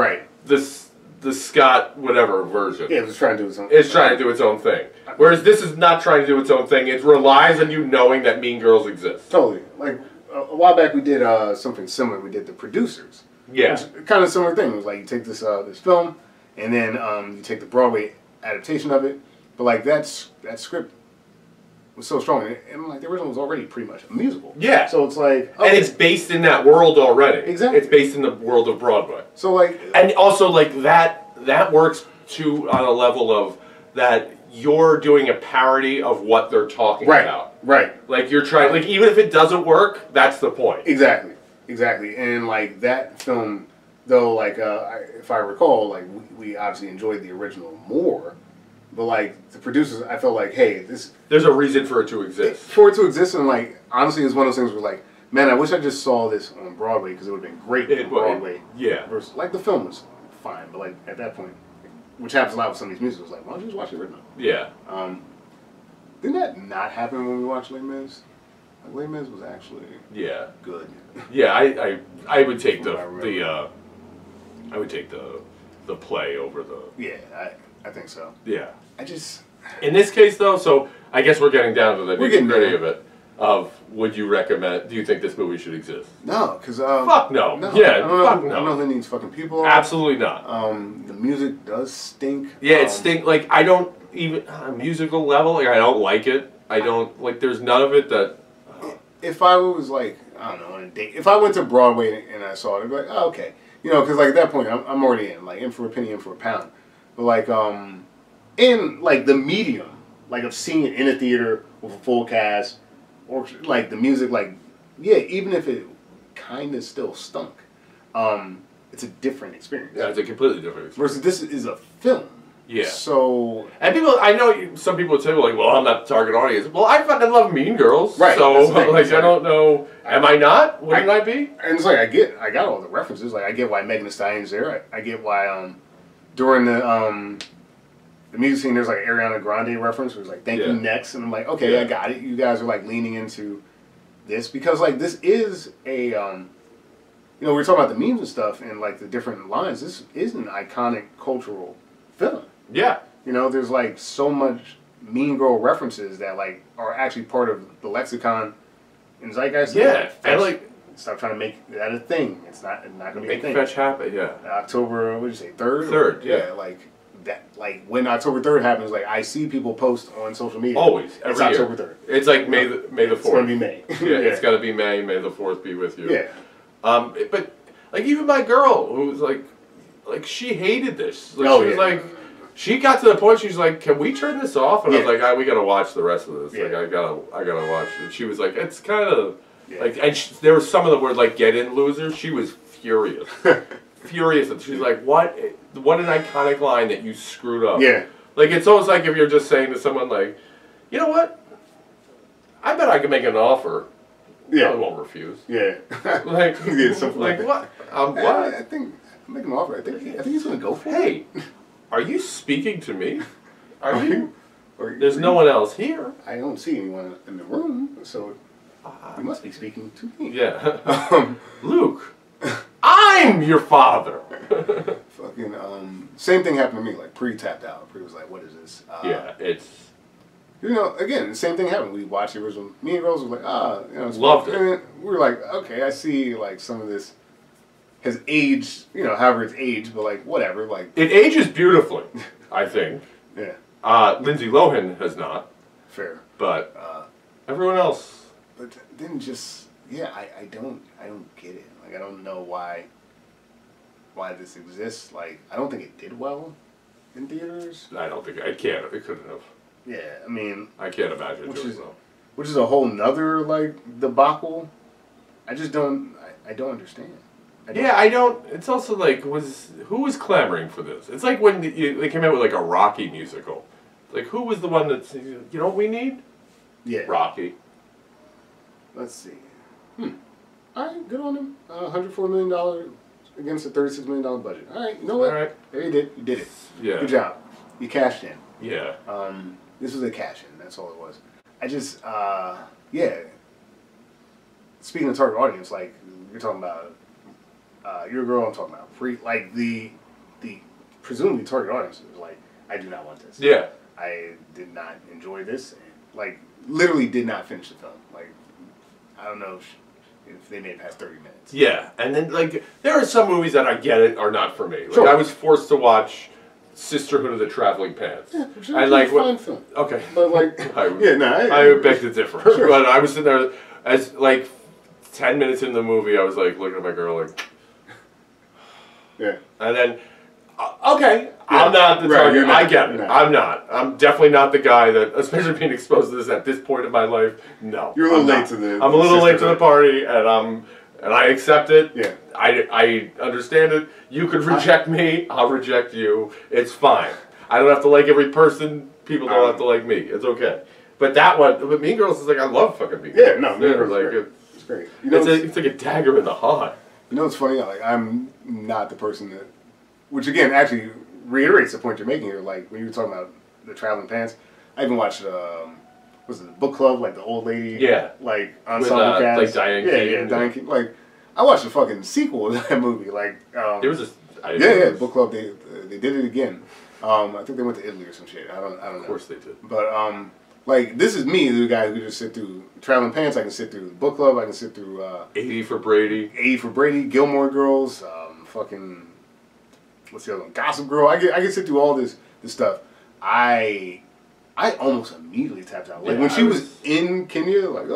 the Scott whatever version. Yeah, it was trying to do its own. It's trying to do its own thing. Whereas this is not trying to do its own thing. It relies on you knowing that Mean Girls exist. Totally. Like a while back, we did something similar. We did The Producers. Yeah. Kind of similar thing. It was like you take this this film, and then you take the Broadway adaptation of it. But like that script was so strong, and like the original was already pretty much a musical. Yeah. So it's like, and it's based in that world already. Exactly. It's based in the world of Broadway. So like, and also like that works too on a level of that you're doing a parody of what they're talking about. Right. Like you're trying, like even if it doesn't work, that's the point. Exactly. And like that film, though, like if I recall, like we obviously enjoyed the original more. But like The Producers, I felt like, hey, there's a reason for it to exist. For it to exist, and like honestly, it's one of those things where like, man, I wish I just saw this on Broadway because it would have been great on Broadway. Yeah. Versus, like the film was fine, but like at that point, which happens a lot with some of these musicals, like why don't you just watch the original? Yeah. Didn't that not happen when we watched Les Mis? Like Les Mis was actually good. Yeah, I would take I would take the play over the. Yeah, I think so. Yeah. I just. In this case, though, so I guess we're getting down to the nitty-gritty of it. Would you recommend? Do you think this movie should exist? No, because fuck no. No. Yeah, fuck no. I don't know who needs fucking people. Absolutely not. The music does stink. Yeah, it stink. Like I don't even on a musical level. Like I don't like it. I don't like. There's none of it that. If I was like, I don't know, on a date. If I went to Broadway and I saw it, I'd be like, oh, okay, you know, because like at that point I'm already in, like in for a penny, in for a pound. But like in like the medium, like of seeing it in a theater with a full cast, or like the music, like yeah, even if it kind of still stunk, it's a different experience. Yeah, it's a completely different experience. Versus this is a film. Yeah. So. And people, I know some people would say, like, well, I'm not the target audience. Well, I fucking love Mean Girls. Right. So, like, I don't know. Am I not? Wouldn't I be? And it's like, I got all the references. Like, I get why Megan Thee Stallion's there. I get why, during the music scene, there's like Ariana Grande reference where it's like, thank you, next. And I'm like, okay, I got it. You guys are like leaning into this. Because, like, this is a, you know, we're talking about the memes and stuff and, like, the different lines. This is an iconic cultural film. Yeah. You know, there's like so much Mean Girl references that like are actually part of the lexicon in zeitgeist. Yeah, and like stop trying to make that a thing. It's not going to be make a thing. fetch happen. Yeah. October, what did you say? 3rd. 3rd. Yeah. Like that. Like when October 3rd happens, like I see people post on social media. Always. It's Every October year. 3rd. It's like May the 4th. It's going to be May. Yeah. It's got to be May. May the 4th be with you. Yeah. But like even my girl who was like she hated this. Like, she was like. She got to the point she's like, "Can we turn this off?" And I was like, "We gotta watch the rest of this. Like, I gotta watch it." And she was like, "It's kind of like," and there was some of the word like "get in, loser." She was furious, furious. And she's like, "What an iconic line that you screwed up." Yeah. Like it's almost like if you're just saying to someone like, "You know what? I bet I can make an offer." Yeah. I won't refuse. Yeah. Like, yeah, something like what? What? I think I'm making an offer. I think he's gonna go for it. Hey. Are you speaking to me? Are you? Or There's no one else here. I don't see anyone in the room, so you must be speaking to me. Yeah. Luke, I'm your father. Fucking, same thing happened to me, like pre-tapped out. Pre was like, what is this? Yeah, it's... You know, again, the same thing happened. We watched the original. Me and Rose were like, you know. Loved it. And we were like, okay, I see, like, some of this has aged, you know, however it's aged, but like whatever, like it ages beautifully, I think. Yeah. Lindsay Lohan has not. Fair. But everyone else. But then just I don't get it. Like I don't know why this exists. Like I don't think it did well in theaters. I don't think it couldn't have. Yeah, I mean I can't imagine doing well. Which is a whole nother like debacle. I just don't understand. I don't. It's also like, who was clamoring for this? It's like when they came out with like a Rocky musical. Like, who was the one that's, you know what we need? Yeah. Rocky. Let's see. All right, good on him. $104 million against a $36 million budget. All right, you know what? All right. There you did. You did it. Yeah. Good job. You cashed in. Yeah. This was a cash in. That's all it was. I just, Speaking of target audience, like, you're talking about Your Girl, I'm talking about the presumably target audience was like, I do not want this. Yeah. I did not enjoy this. Like, literally did not finish the film. Like, I don't know if they made it past 30 minutes. Yeah, and then like there are some movies that I get it are not for me. Like Sure. I was forced to watch Sisterhood of the Traveling Pants. Yeah, which is I like a fine film. Okay. But like, I beg to differ. Sure. But I was sitting there as like 10 minutes into the movie, I was like looking at my girl like, yeah. and then okay, Yeah. I'm not the Right, target. you're not. I get it. No. I'm not. I'm definitely not the guy that, especially being exposed to this at this point in my life. No, You're a little I'm late not. to the. I'm a little late to the sisterhood. party, and I accept it. Yeah. I understand it. You could reject me. I'll reject you. It's fine. I don't have to like every person. People don't have to like me. It's okay. But that one, but Mean Girls is like, I love fucking Mean Girls. Yeah, no, Mean Girls is like great. It's great. You know, it's like a dagger in the heart. You know what's funny? Like, I'm not the person that, which again actually reiterates the point you're making here. Like when you were talking about the Traveling Pants, I even watched was it the book club, like the old lady, Yeah, like with, ensemble cast, like Diane Keaton. yeah, Diane Keaton. Like I watched the fucking sequel to that movie. Like There was a yeah, book club. They did it again. I think they went to Italy or some shit. I don't know. Of course they did. But like this is me, the guy who just sit through Traveling Pants. I can sit through the book club. I can sit through 80 for Brady. 80 for Brady, Gilmore Girls, fucking what's the other one? Gossip Girl. I can sit through all this stuff. I almost immediately tapped out. Like Yeah, when she was in Kenya, like I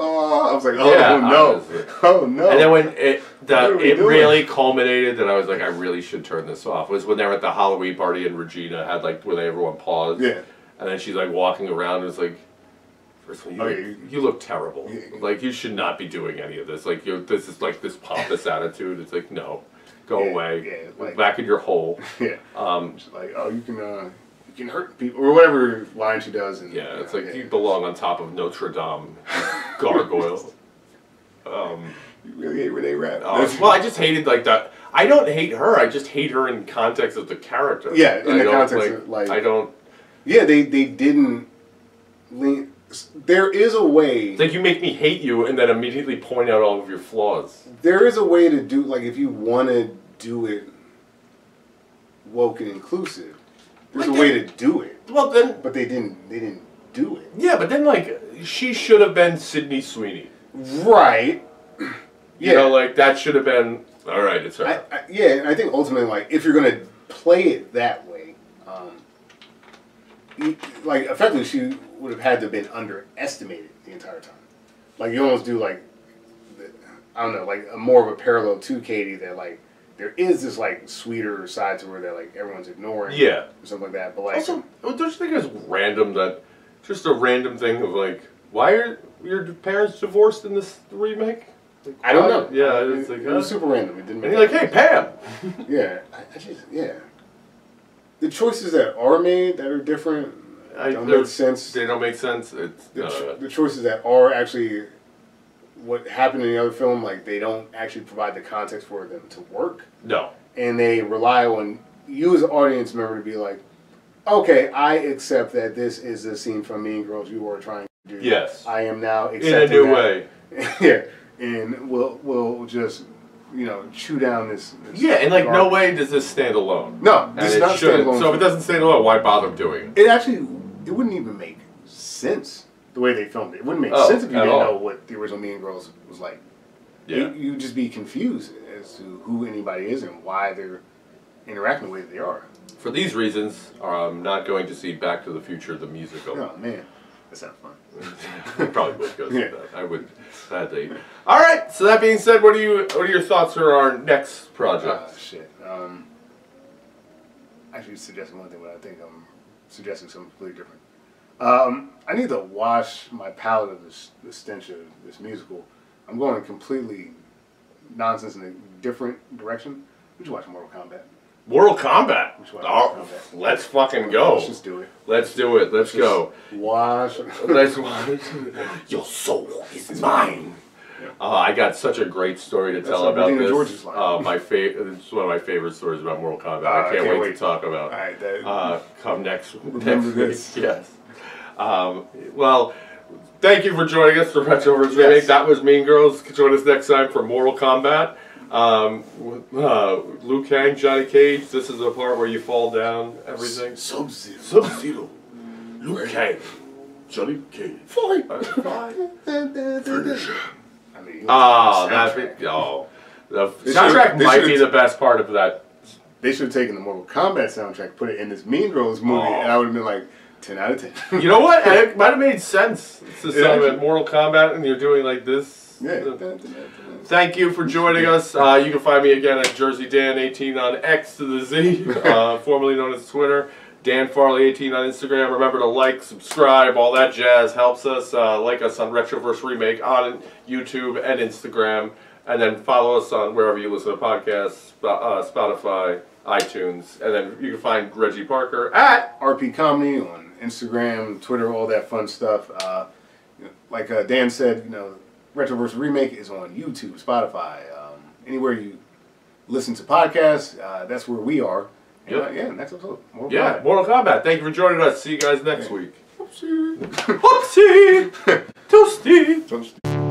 was like, oh Yeah, no, oh no. And then when it What are we doing? really culminated, that I was like, I really should turn this off. Was when they were at the Halloween party and Regina had like when everyone paused. Yeah. And then she's like walking around and it's like, first of all, you look terrible. Yeah. Like you should not be doing any of this. Like this is like this pompous attitude. It's like no, go away. Yeah, like, back in your hole. Yeah. She's like, oh, you can hurt people or whatever line she does. And Yeah, it's like you belong on top of Notre Dame, gargoyle. You really hate Renee Rapp. Well, I just hated like that. I don't hate her. I just hate her in context of the character. Yeah, in the context like, of like I don't. Yeah, they didn't. There is a way. It's like you make me hate you and then immediately point out all of your flaws. There is a way to do, like, if you want to do it woke and inclusive, there's Like a way to do it. Well, then. But they didn't do it. Yeah, but then like she should have been Sydney Sweeney. Right. Yeah. You know, like that should have been. All right, it's her. Yeah, and I think ultimately, like, if you're gonna play it that way, like, effectively, she would have had to have been underestimated the entire time. Like, you almost do like, I don't know, like a more of a parallel to Katie that like there is this like sweeter side to her that like everyone's ignoring, Yeah, or something like that. But like, also, don't you think it's random that just a random thing of like, why are your parents divorced in this remake? Like, I don't know. Yeah, it's like it was super random. It didn't. And you're like, hey, Pam. Yeah, I just the choices that are made that are different don't make sense. They don't make sense. It's the choices that are actually what happened in the other film, like they don't actually provide the context for them to work. No. And they rely on you as an audience member to be like, okay, I accept that this is a scene from Mean Girls you are trying to do. Yes. I am now in accepting a new that. way. Yeah. And we'll just, chew down this Yeah, and like garbage. no way does this stand alone. No, And this is it not shouldn't. standalone. So if it doesn't stand alone, why bother doing it? It actually, it wouldn't even make sense the way they filmed it. It wouldn't make sense if you at didn't all. know what the original Mean Girls was like. Yeah. You'd just be confused as to who anybody is and why they're interacting the way that they are. For these reasons, I'm not going to see Back to the Future the musical. Oh man, that's not fun. I probably would go see Yeah. that. I would sadly. All right. So that being said, what are your thoughts for our next project? Shit. Actually, suggesting one thing, but I think I'm suggesting something completely different. I need to wash my palate of the stench of this musical. I'm going completely nonsense in a different direction. We should watch Mortal Kombat. Mortal Kombat. We should watch Oh, Mortal Kombat. let's fucking go. Let's just do it. Let's do it. Let's go. Wash. Let's Your soul is mine. I got such a great story to tell like about Regina this. George's line. It's one of my favorite stories about Mortal Kombat. I can't wait to talk about. All right, come next. Remember this. Week. Yes. Well, thank you for joining us for Retroverse Remake. That was Mean Girls. Join us next time for Mortal Kombat. Liu Kang, Johnny Cage. This is the part where you fall down. Everything. Sub-Zero. Sub-Zero. Liu Kang. Johnny Cage. Fight. The soundtrack might be the best part of that. They should have taken the Mortal Kombat soundtrack, put it in this Mean Girls movie, and I would have been like 10 out of 10. You know what? It might have made sense. It's the song at Mortal Kombat, and you're doing like this. Yeah. Thank you for joining us. You can find me again at JerseyDan18 on X to the Z, formerly known as Twitter. Dan Farley18 on Instagram. Remember to like, subscribe, all that jazz helps us. Like us on Retroverse Remake on YouTube and Instagram. And then follow us on wherever you listen to podcasts, Spotify, iTunes. And then you can find Reggie Parker at RP Comedy on Instagram, Twitter, all that fun stuff. Like Dan said, Retroverse Remake is on YouTube, Spotify, anywhere you listen to podcasts. That's where we are. And, next episode. Mortal Kombat. Thank you for joining us. See you guys next week. Whoopsie. Whoopsie. Toasty.